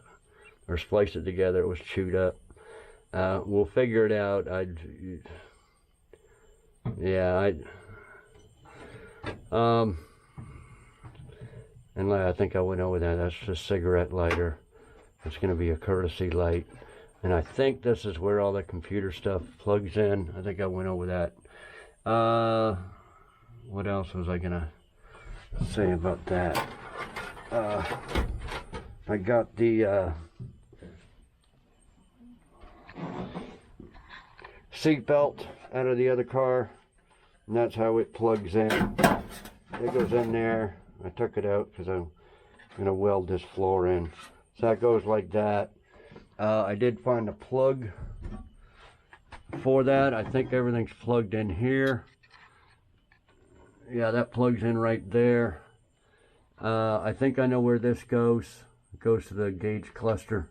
Speaker 1: or splice it together, it was chewed up. We'll figure it out. And I think I went over that. That's a cigarette lighter. It's going to be a courtesy light. And I think this is where all the computer stuff plugs in. I think I went over that. What else was I going to say about that? I got the seat belt out of the other car, and that's how it plugs in. It goes in there. I took it out because I'm going to weld this floor in. So that goes like that. I did find a plug for that. I think everything's plugged in here. Yeah, that plugs in right there. I think I know where this goes. It goes to the gauge cluster.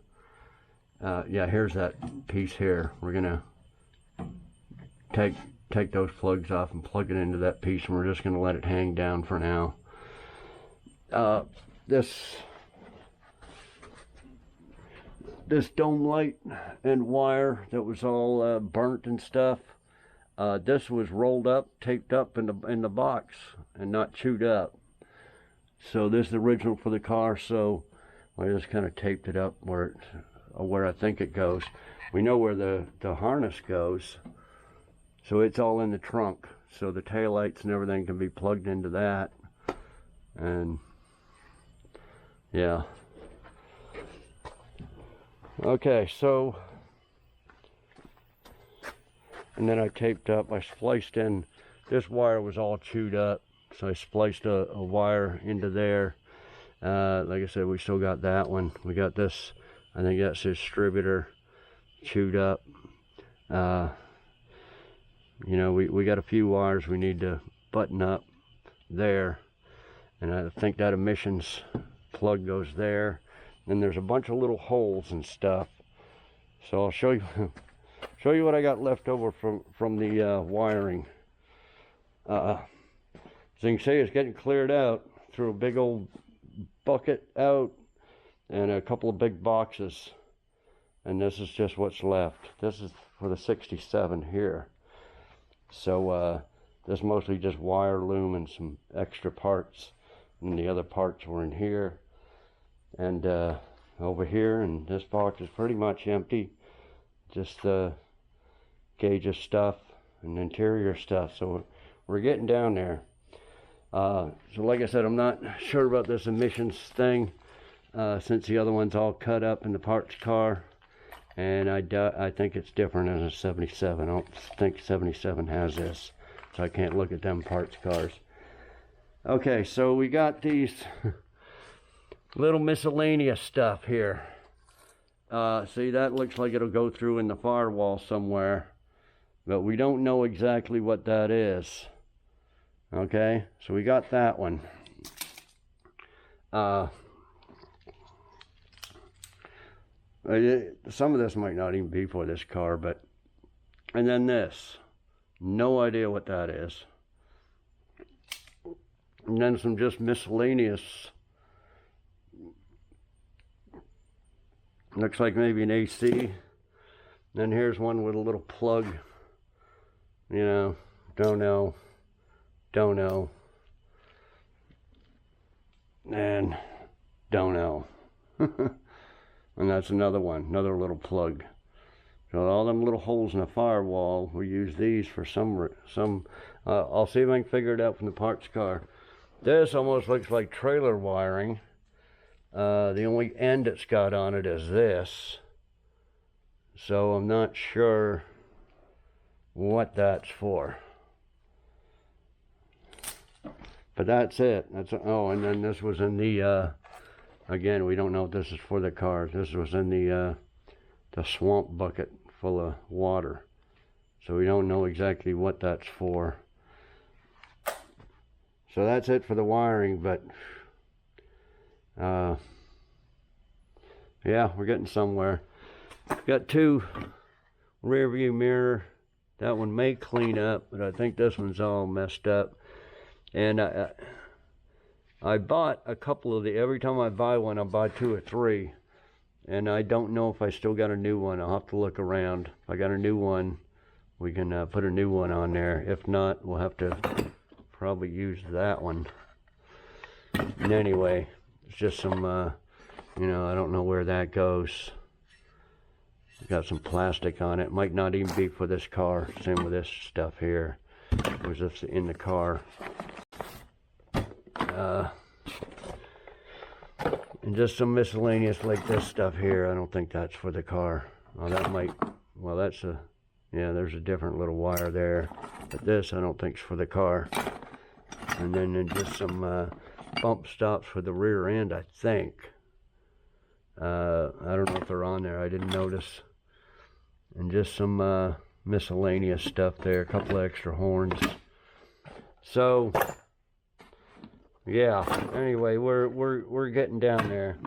Speaker 1: Yeah, here's that piece here. We're gonna take those plugs off and plug it into that piece, and we're just gonna let it hang down for now. This dome light and wire that was all burnt and stuff, This was rolled up, taped up in the box, and not chewed up. So this is the original for the car. So I just kind of taped it up where I think it goes. We know where the harness goes, so it's all in the trunk. So the taillights and everything can be plugged into that. And yeah. Okay, so, and then I taped up, I spliced in, this wire was all chewed up, so I spliced a wire into there. Like I said, we still got that one. We got this, I think that's the distributor, chewed up. You know, we got a few wires we need to button up there. And I think that emissions plug goes there. And there's a bunch of little holes and stuff. So I'll show you what I got left over from the wiring. So you can see it's getting cleared out through a big old bucket out and a couple of big boxes. And this is just what's left. This is for the 67 here. So this is mostly just wire loom and some extra parts. And the other parts were in here. And over here, and this box is pretty much empty. Just gauges stuff and interior stuff. So we're getting down there. So like I said, I'm not sure about this emissions thing since the other one's all cut up in the parts car. And I think it's different in a 77. I don't think 77 has this. So I can't look at them parts cars. Okay, so we got these little miscellaneous stuff here. See, that looks like it'll go through in the firewall somewhere, but we don't know exactly what that is. Okay, so we got that one. Some of this might not even be for this car, but, and then this, no idea what that is. And then some just miscellaneous, looks like maybe an AC. Then here's one with a little plug, you know, don't know, and don't know. And that's another one, another little plug. So all them little holes in the firewall, we use these for some I'll see if I can figure it out from the parts car. This almost looks like trailer wiring. The only end it's got on it is this. So I'm not sure what that's for. But that's it. Oh, and then this was in the, again, we don't know if this is for the car. This was in the swamp bucket full of water. So we don't know exactly what that's for. So that's it for the wiring, but yeah, we're getting somewhere. Got two rear view mirror. That one may clean up, but I think this one's all messed up. And I bought a couple of the, every time I buy one, I buy 2 or 3. And I don't know if I still got a new one. I'll have to look around. If I got a new one, we can put a new one on there. If not, we'll have to probably use that one. And anyway, it's just some, you know, I don't know where that goes. Got some plastic on it. Might not even be for this car. Same with this stuff here. It was just in the car. And just some miscellaneous like this stuff here. I don't think that's for the car. Oh, that might, well, that's a, yeah, there's a different little wire there. But this I don't think is for the car. And then just some bump stops for the rear end, I think. I don't know if they're on there. I didn't notice. And just some miscellaneous stuff there. A couple of extra horns. So yeah, anyway, we're getting down there.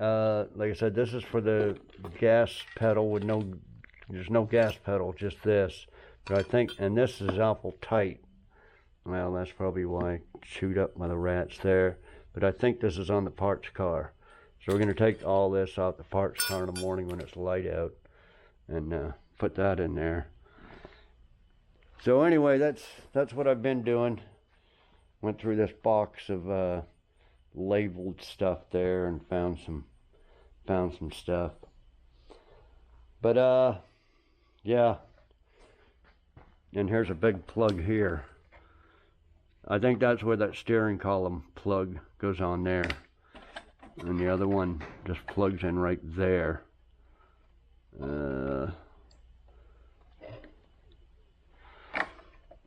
Speaker 1: Like I said, this is for the gas pedal with there's no gas pedal, just this. But I think, and this is awful tight. Well, that's probably why I chewed up by the rats there. But I think this is on the parts car. So we're going to take all this off the parts car in the morning when it's light out and put that in there. So anyway, that's what I've been doing. Went through this box of labeled stuff there and found some stuff. But yeah. And here's a big plug here. I think that's where that steering column plug goes on there. And the other one just plugs in right there.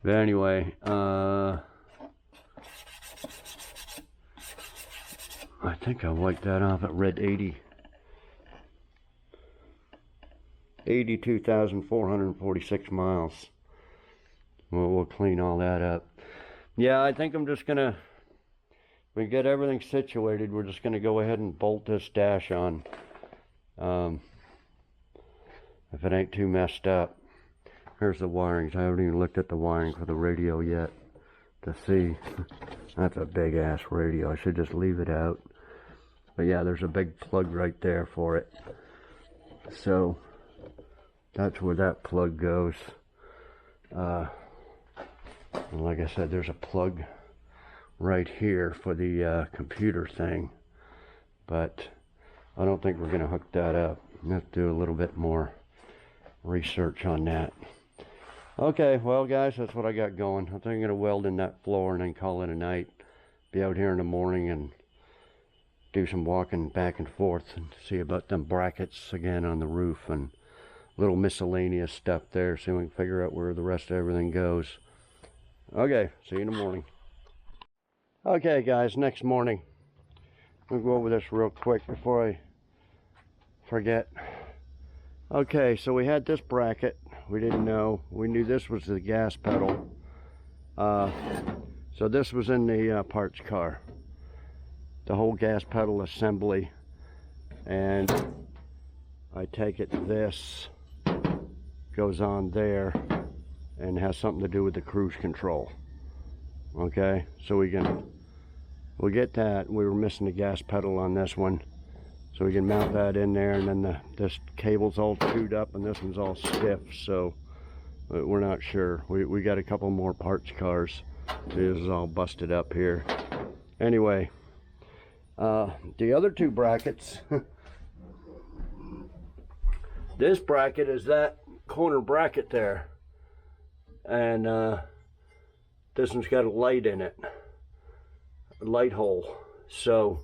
Speaker 1: But anyway, I think I wiped that off. It read 82,446 miles. We'll clean all that up. Yeah, I think I'm just gonna, we get everything situated, we're just gonna go ahead and bolt this dash on. If it ain't too messed up. Here's the wirings. I haven't even looked at the wiring for the radio yet to see. That's a big ass radio. I should just leave it out. But yeah, there's a big plug right there for it. So that's where that plug goes. And like I said, there's a plug right here for the computer thing. But I don't think we're going to hook that up. I'm going to have to do a little bit more research on that. Okay, well guys, that's what I got going. I think I'm going to weld in that floor and then call it a night. Be out here in the morning and do some walking back and forth and see about them brackets again on the roof and little miscellaneous stuff there. See if we can figure out where the rest of everything goes. Okay, see you in the morning. Okay guys, next morning. We'll go over this real quick before I forget. Okay, so we had this bracket. We didn't know. We knew this was the gas pedal. So this was in the parts car. The whole gas pedal assembly. And I take it this goes on there and has something to do with the cruise control. Okay, so we'll get that. We were missing the gas pedal on this one. So we can mount that in there, and then this cable's all chewed up and this one's all stiff, so we're not sure. We got a couple more parts cars. This is all busted up here. Anyway, the other two brackets, this bracket is that corner bracket there, and this one's got a light in it, a light hole. So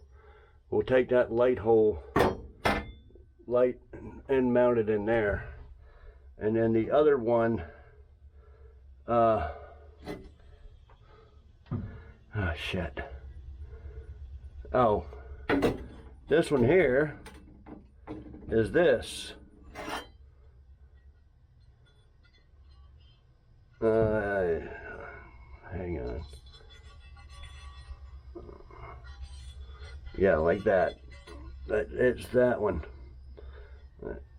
Speaker 1: we'll take that light and mount it in there. And then the other one, oh shit. Oh, this one here is this. Hang on. Yeah, like that. It's that one.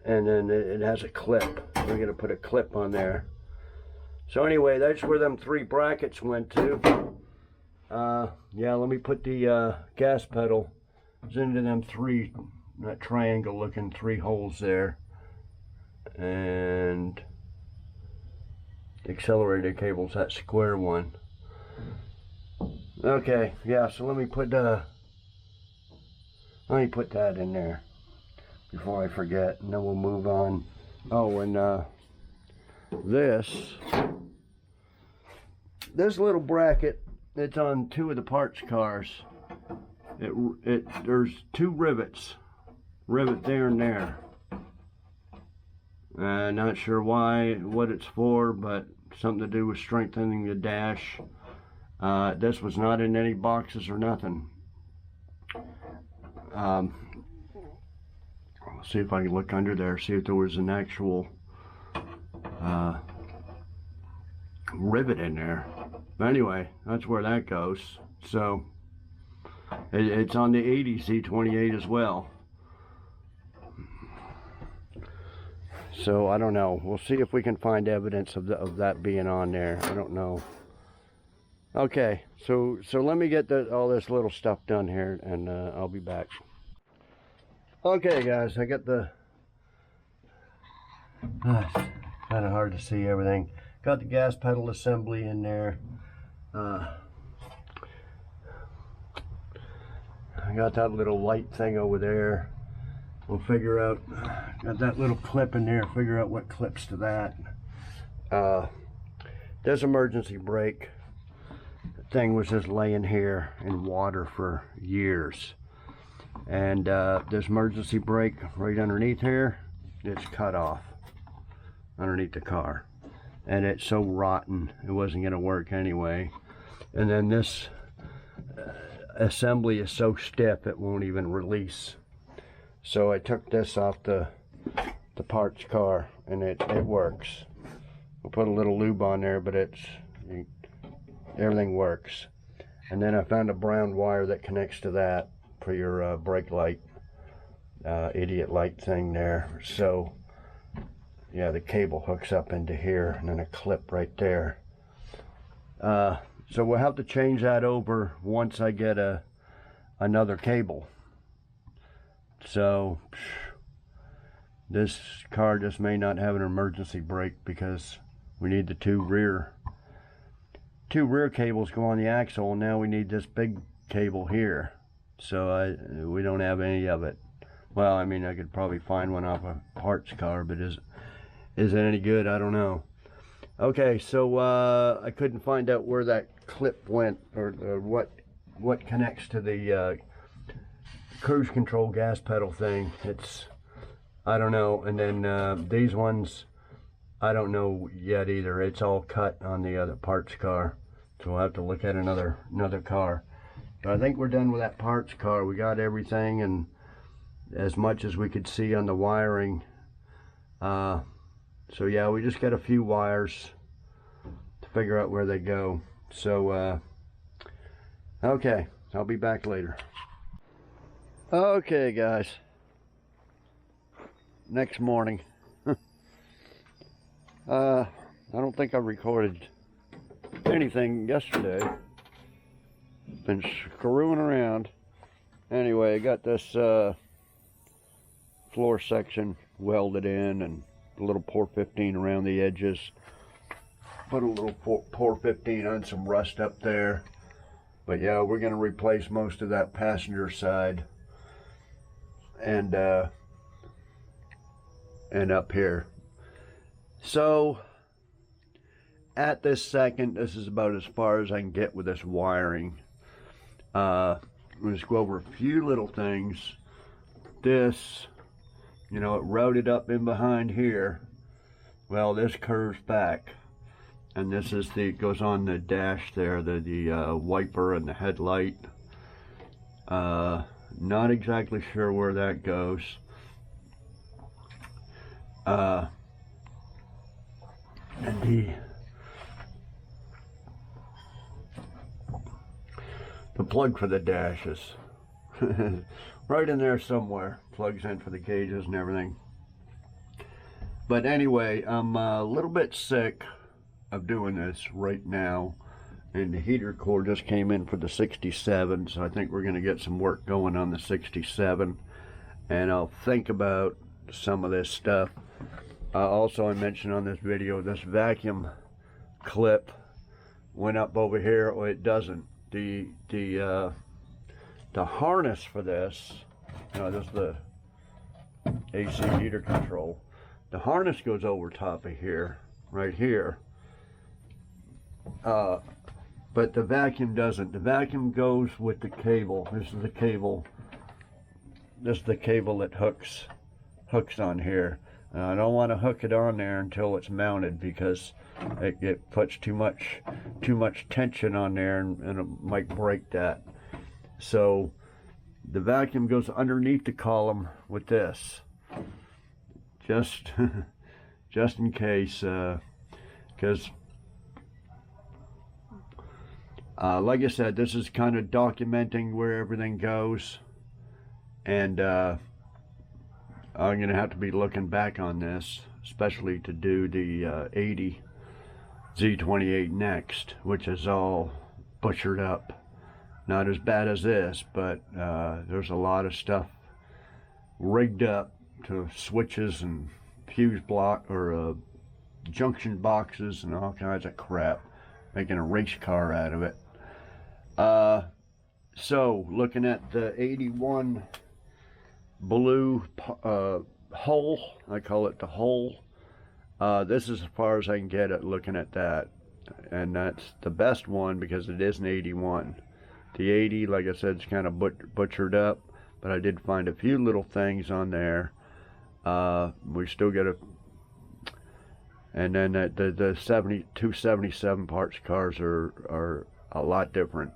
Speaker 1: And then it has a clip. We're going to put a clip on there. So anyway, that's where them three brackets went to. Yeah, let me put the gas pedal into them three, that triangle looking three holes there. And the accelerator cable's that square one. Okay, yeah, so let me put that in there before I forget, and then we'll move on. Oh, and this little bracket, it's on two of the parts cars. There's two rivets, rivet there and there. Not sure what it's for, but something to do with strengthening the dash. This was not in any boxes or nothing. I'll see if I can look under there, see if there was an actual rivet in there. But anyway, that's where that goes. So it's on the 80 Z28 as well. So I don't know. We'll see if we can find evidence of that being on there. I don't know. Okay, so let me get all this little stuff done here, and I'll be back. Okay, guys, I got the. It's kind of hard to see everything. got the gas pedal assembly in there. I got that little light thing over there. We'll figure out, got that little clip in there, figure out what clips to that. This emergency brake thing was just laying here in water for years. And this emergency brake right underneath here, it's cut off underneath the car. And it's so rotten, it wasn't gonna work anyway. And then this assembly is so stiff, it won't even release. So I took this off the parts car, and it works. We'll put a little lube on there, but everything works. And then I found a brown wire that connects to that for your brake light, idiot light thing there. So yeah, the cable hooks up into here, and then a clip right there. So we'll have to change that over once I get another cable. So this car just may not have an emergency brake because we need the two rear cables go on the axle, and now we need this big cable here. So we don't have any of it. Well, I mean, I could probably find one off a parts car, but is it any good? I don't know. Okay, so I couldn't find out where that clip went, or what connects to the cruise control gas pedal thing. I don't know. And then these ones, I don't know yet either. It's all cut on the other parts car, so we'll have to look at another car. But I think we're done with that parts car. We got everything, and as much as we could see on the wiring. So yeah, we just got a few wires to figure out where they go. So okay, I'll be back later. Okay guys, next morning. I don't think I recorded anything yesterday. Been screwing around. Anyway, I got this floor section welded in, and a little pour 15 around the edges. Put a little pour 15 on some rust up there. But yeah, we're going to replace most of that passenger side. And up here. So at this second, this is about as far as I can get with this wiring. We'll just go over a few little things. This, you know, it routed up in behind here. Well, this curves back, and this is it goes on the dash there, the wiper and the headlight. Not exactly sure where that goes. And the plug for the dash is right in there somewhere. Plugs in for the gauges and everything. But anyway, I'm a little bit sick of doing this right now. And the heater core just came in for the 67, so I think we're going to get some work going on the 67. And I'll think about some of this stuff. Also, I mentioned on this video, this vacuum clip went up over here. Or it doesn't. The harness for this, you know, this is the AC heater control. The harness goes over top of here, right here. But the vacuum doesn't. The vacuum goes with the cable. This is the cable. This is the cable that hooks on here. I don't want to hook it on there until it's mounted, because it puts too much tension on there, and it might break that. So the vacuum goes underneath the column with this, just in case, because like I said, this is kind of documenting where everything goes, and I'm going to have to be looking back on this, especially to do the 80 Z28 next, which is all butchered up. Not as bad as this, but there's a lot of stuff rigged up to switches and fuse block, or junction boxes and all kinds of crap, making a race car out of it. So looking at the 81 blue hole, I call it the hole. This is as far as I can get it looking at that, and that's the best one because it is an 81. The 80, like I said, is kind of butchered up, but I did find a few little things on there. We still get a, and then the 277 parts cars are a lot different.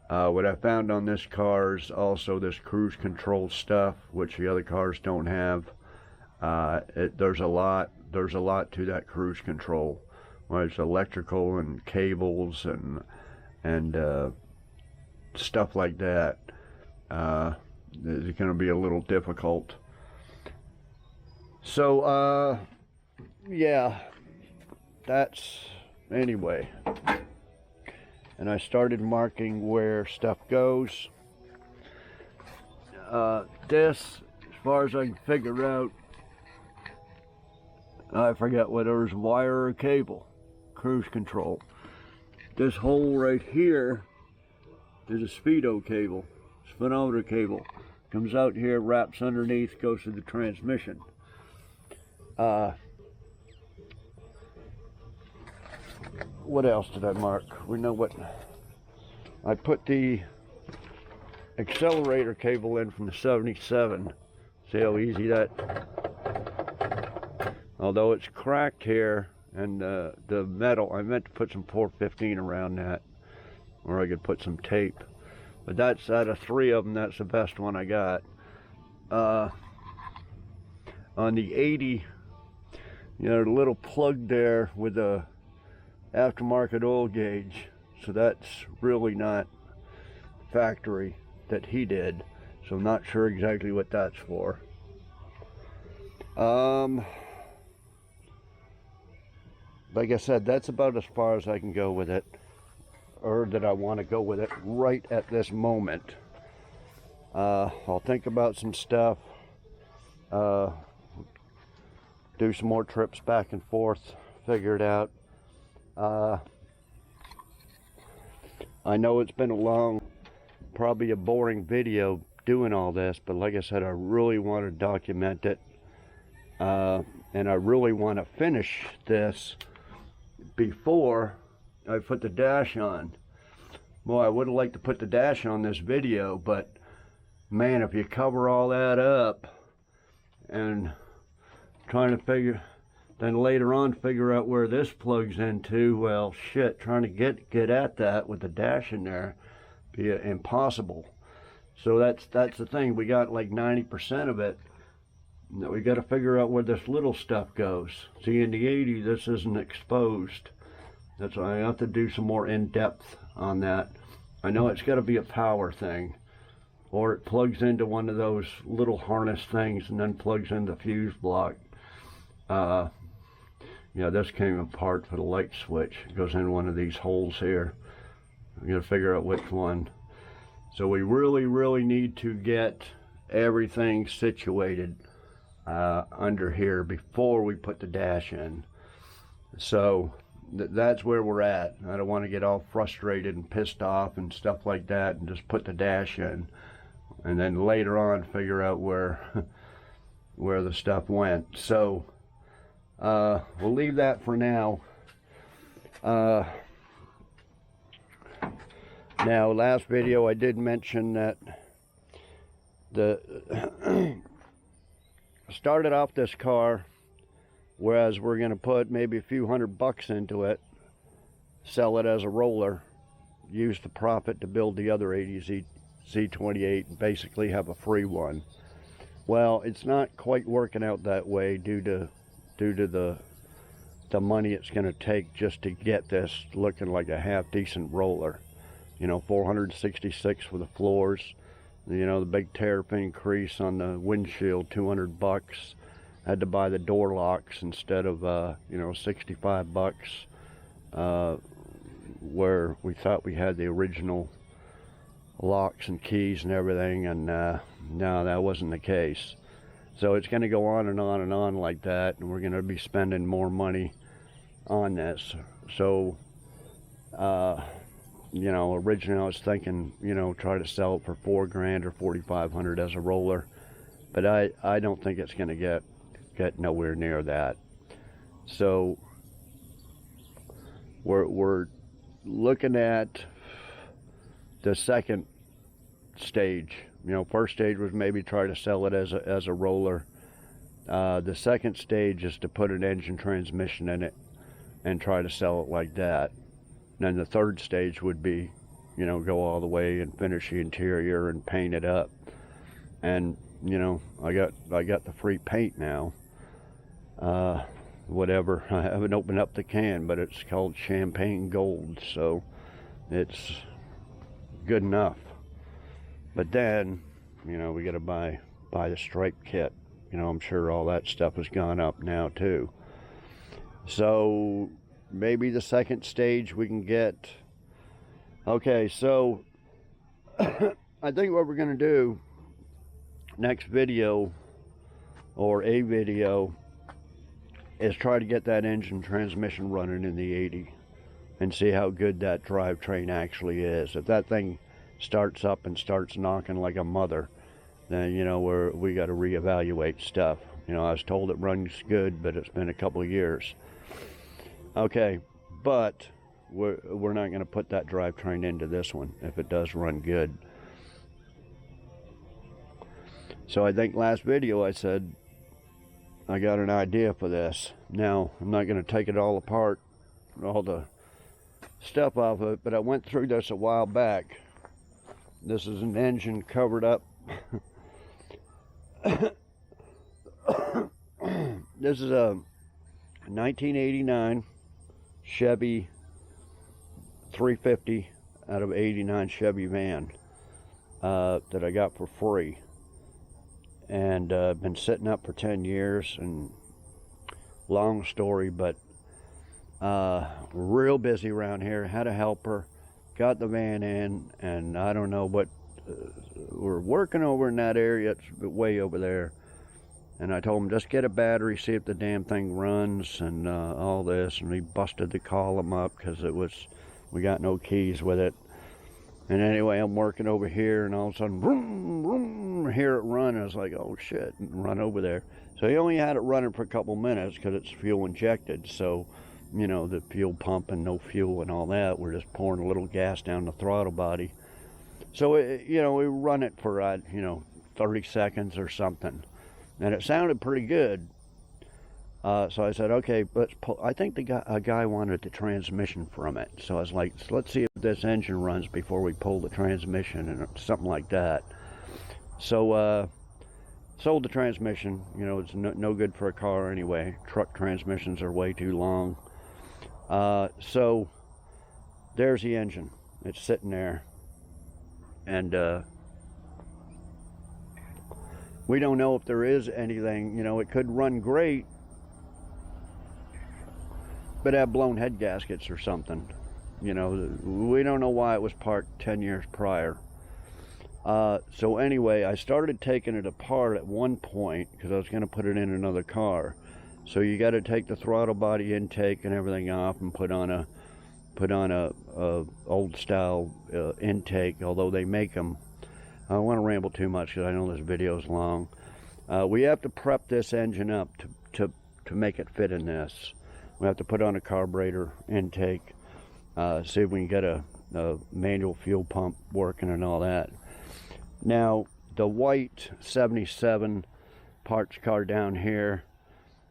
Speaker 1: What I found on this car is also this cruise control stuff, which the other cars don't have. There's a lot to that cruise control, where it's electrical and cables and stuff like that. It's going to be a little difficult. So yeah, that's anyway. And I started marking where stuff goes. This, as far as I can figure out, I forget whether it's wire or cable, cruise control. This hole right here is a speedo cable, speedometer cable. Comes out here, wraps underneath, goes to the transmission. What else did I mark? We know what. I put the accelerator cable in from the 77. See how easy that. Although it's cracked here, and the metal, I meant to put some 415 around that, or I could put some tape. But that's, out of 3 of them, that's the best one I got. On the 80, you know, the little plug there with the aftermarket oil gauge, so that's really not factory that he did, so I'm not sure exactly what that's for. Like I said, that's about as far as I can go with it, or that I want to go with it right at this moment. I'll think about some stuff, do some more trips back and forth, figure it out. I know it's been a long, probably a boring video doing all this, but like I said, I really want to document it, and I really want to finish this before I put the dash on. Well, I would have liked to put the dash on this video, but man, if you cover all that up and trying to figure, then later on figure out where this plugs into, well shit, trying to get at that with the dash in there be impossible. So that's the thing, we got like 90% of it. We got to figure out where this little stuff goes. See, in the 80, this isn't exposed. That's why I have to do some more in-depth on that. I know it's got to be a power thing, or it plugs into one of those little harness things and then plugs in the fuse block. Yeah, this came apart for the light switch. It goes in one of these holes here. We got to figure out which one. So we really need to get everything situated under here before we put the dash in. So that's where we're at. I don't want to get all frustrated and pissed off and stuff like that and just put the dash in, and then later on figure out where the stuff went. So we'll leave that for now. Now, last video I did mention that started off this car, whereas we're going to put maybe a few $100 into it, sell it as a roller, use the profit to build the other 80 Z28 and basically have a free one. Well, it's not quite working out that way due to the money it's going to take just to get this looking like a half decent roller. You know, 466 for the floors. You know, the big tariff increase on the windshield, $200. Had to buy the door locks instead of you know, $65, where we thought we had the original locks and keys and everything, and no, that wasn't the case. So it's going to go on and on and on like that, and we're going to be spending more money on this. So you know, originally I was thinking, you know, try to sell it for $4 grand or $4,500 as a roller, but I don't think it's going to get nowhere near that. So we're looking at the second stage. You know, first stage was maybe try to sell it as a roller. The second stage is to put an engine transmission in it and try to sell it like that. And then the third stage would be, you know, go all the way and finish the interior and paint it up. And, you know, I got the free paint now. Whatever, I haven't opened up the can, but it's called Champagne Gold, so it's good enough. But then, you know, we got to buy the stripe kit. You know, I'm sure all that stuff has gone up now too. So maybe the second stage we can get. Okay, so I think what we're going to do next video, or a video, is try to get that engine transmission running in the 80 and see how good that drivetrain actually is. If that thing starts up and starts knocking like a mother, then, you know, we got to reevaluate stuff. You know, I was told it runs good, but it's been a couple of years. Okay, but we're not going to put that drivetrain into this one if it does run good. So I think last video I said I got an idea for this. Now, I'm not going to take it all apart, all the stuff off of it, but I went through this a while back. This is an engine covered up. This is a 1989 Chevy 350 out of 89 Chevy van that I got for free. And been sitting up for 10 years, and long story, but real busy around here. Had a helper, got the van in, and I don't know what, we're working over in that area. It's way over there. And I told him, just get a battery, see if the damn thing runs, and all this. And we busted the column up because we got no keys with it. And anyway, I'm working over here, and all of a sudden, vroom, vroom, hear it run. I was like, oh shit, and run over there. So he only had it running for a couple minutes because it's fuel injected. So, you know, the fuel pump and no fuel and all that, we're just pouring a little gas down the throttle body. So, you know, we run it for, you know, 30 seconds or something. And it sounded pretty good. So I said, okay, let's pull. I think a guy wanted the transmission from it. So I was like, let's see if this engine runs before we pull the transmission, and something like that. So sold the transmission. You know, it's no good for a car anyway. Truck transmissions are way too long. So there's the engine. It's sitting there. And we don't know if there is anything. You know, it could run great, but have blown head gaskets or something. You know, we don't know why it was parked 10 years prior. So anyway, I started taking it apart at one point because I was going to put it in another car. So you got to take the throttle body intake and everything off and put on a old style intake, although they make them. I don't want to ramble too much because I know this video is long. We have to prep this engine up to make it fit in this. We have to put on a carburetor intake, see if we can get a manual fuel pump working and all that. Now, the white 77 parts car down here,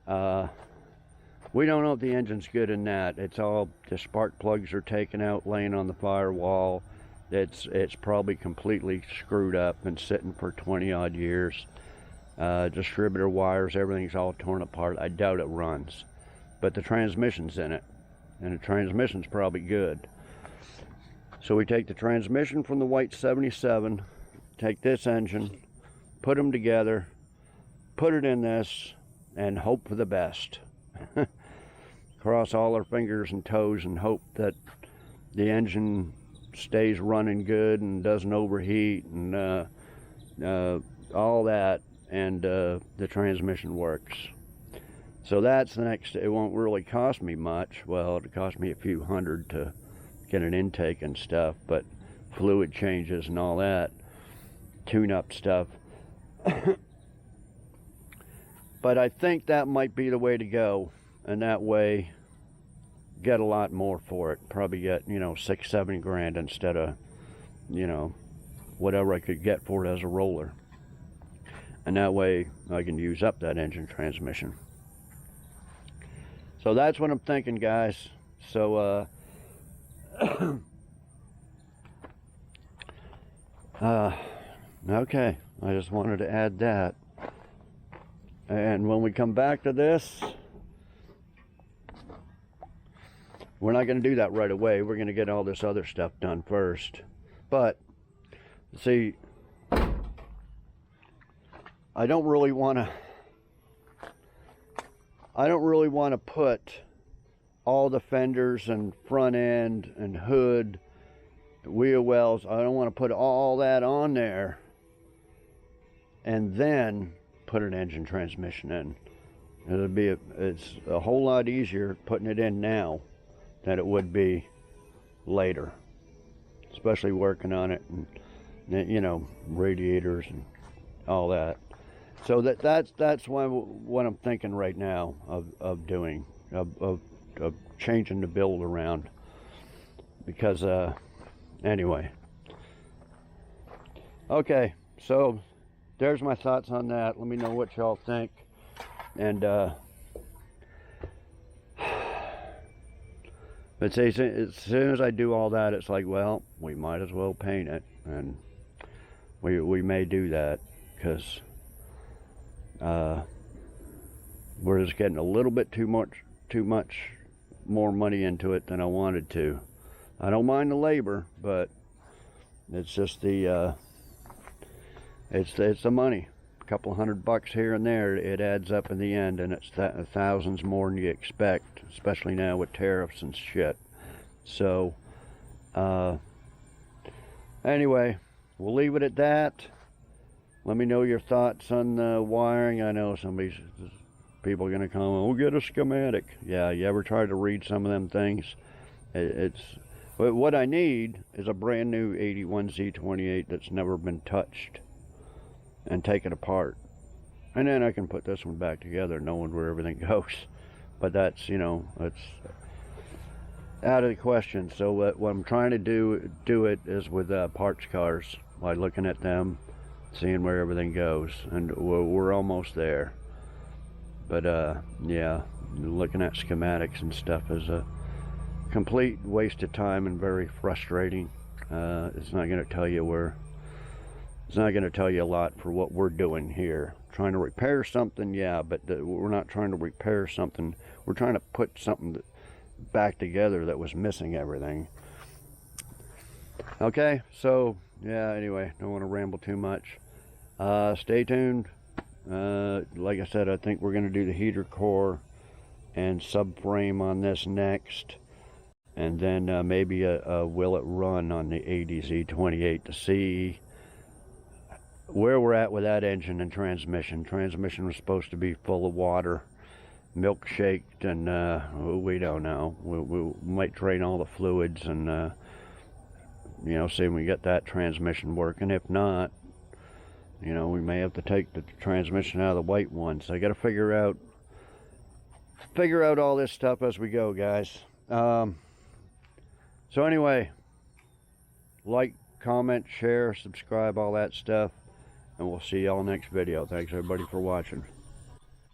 Speaker 1: we don't know if the engine's good in that. It's all, the spark plugs are taken out, laying on the firewall. It's probably completely screwed up and sitting for 20 odd years. Distributor wires, everything's all torn apart. I doubt it runs. But the transmission's in it, and the transmission's probably good. So we take the transmission from the white 77, take this engine, put them together, put it in this, and hope for the best. Cross all our fingers and toes and hope that the engine stays running good and doesn't overheat and all that, and the transmission works. So that's the next. It won't really cost me much. Well, it'll cost me a few hundred to get an intake and stuff, but fluid changes and all that, tune-up stuff. But I think that might be the way to go, and that way get a lot more for it. Probably get, you know, 6-7 grand instead of, you know, whatever I could get for it as a roller. And that way I can use up that engine transmission. So that's what I'm thinking, guys. So okay, I just wanted to add that. And when we come back to this, we're not going to do that right away. We're going to get all this other stuff done first. But see, I don't really want to put all the fenders and front end and hood, wheel wells, I don't want to put all that on there and then put an engine transmission in. It's a whole lot easier putting it in now than it would be later, especially working on it and, you know, radiators and all that. So that's why what I'm thinking right now of doing, of changing the build around, because anyway. Okay, so there's my thoughts on that. Let me know what y'all think. And but say, as soon as I do all that, it's like, well, we might as well paint it, and we may do that, because we're just getting a little bit too much more money into it than I wanted to. I don't mind the labor, but it's just the it's the money. A couple $100 here and there, it adds up in the end, and it's thousands more than you expect, especially now with tariffs and shit. So anyway, we'll leave it at that. Let me know your thoughts on the wiring. I know people are going to come, we'll get a schematic. Yeah, you ever try to read some of them things? What I need is a brand new 81 Z28 that's never been touched and taken apart. And then I can put this one back together knowing where everything goes. But that's, you know, that's out of the question. So what I'm trying to do it is with parts cars, by looking at them, seeing where everything goes, and we're almost there. But yeah, looking at schematics and stuff is a complete waste of time and very frustrating. It's not going to tell you it's not going to tell you a lot for what we're doing here. Trying to repair something, yeah, but we're not trying to repair something. We're trying to put something back together that was missing everything. Okay, so yeah, anyway, don't want to ramble too much. Stay tuned. Like I said, I think we're going to do the heater core and subframe on this next, and then maybe a will it run on the 80 Z28 to see where we're at with that engine and transmission. Transmission was supposed to be full of water, milkshaked, and we don't know. We might drain all the fluids and you know, see if we get that transmission working. If not, you know, we may have to take the transmission out of the white one. So I got to figure out all this stuff as we go, guys. So anyway, like, comment, share, subscribe, all that stuff, and we'll see y'all next video. Thanks everybody for watching.